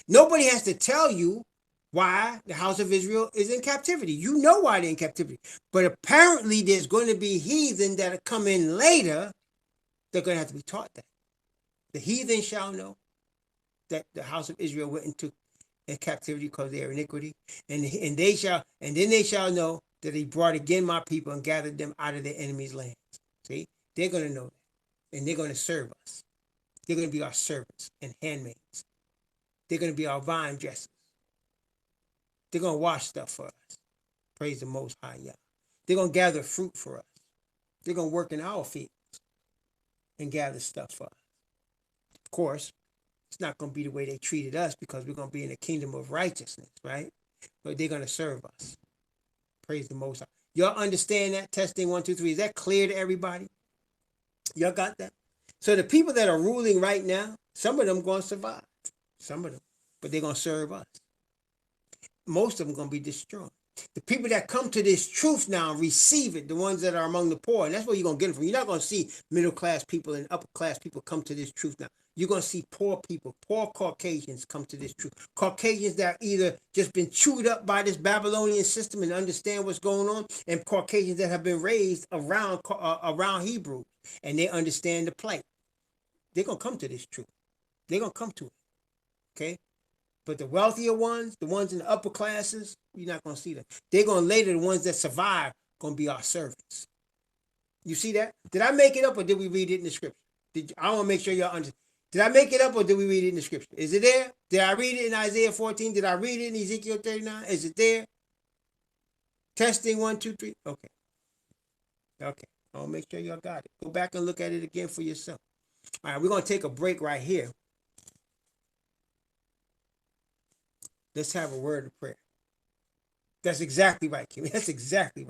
Nobody has to tell you why the house of Israel is in captivity. You know why they're in captivity. But apparently there's going to be heathen that come in later. They're going to have to be taught that. The heathen shall know that the house of Israel went into captivity because of their iniquity. And then they shall know that he brought again my people and gathered them out of their enemies' lands. See? They're going to know that. And they're going to serve us. They're going to be our servants and handmaids. They're going to be our vine dressers. They're going to wash stuff for us. Praise the Most High Yah. They're going to gather fruit for us. They're going to work in our fields and gather stuff for us. Of course, it's not going to be the way they treated us, because we're going to be in the kingdom of righteousness, right? But they're going to serve us. Praise the Most High. Y'all understand that? Testing 1, 2, 3. Is that clear to everybody? Y'all got that? So the people that are ruling right now, some of them going to survive. Some of them. But they're going to serve us. Most of them going to be destroyed. The people that come to this truth now receive it, the ones that are among the poor. And that's where you're going to get it from. You're not going to see middle-class people and upper-class people come to this truth now. You're going to see poor people, poor Caucasians come to this truth. Caucasians that either just been chewed up by this Babylonian system and understand what's going on, and Caucasians that have been raised around Hebrew, and they understand the plight. They're going to come to this truth. They're going to come to it. Okay? But the wealthier ones, the ones in the upper classes, you're not going to see them. They're going to later, the ones that survive, going to be our servants. You see that? Did I make it up, or did we read it in the scripture? I want to make sure y'all understand. Did I make it up, or did we read it in the scripture? Is it there? Did I read it in Isaiah 14? Did I read it in Ezekiel 39? Is it there? Testing 1, 2, 3. Okay. Okay. I'll make sure y'all got it. Go back and look at it again for yourself. All right, we're going to take a break right here. Let's have a word of prayer. That's exactly right, Kim. That's exactly right.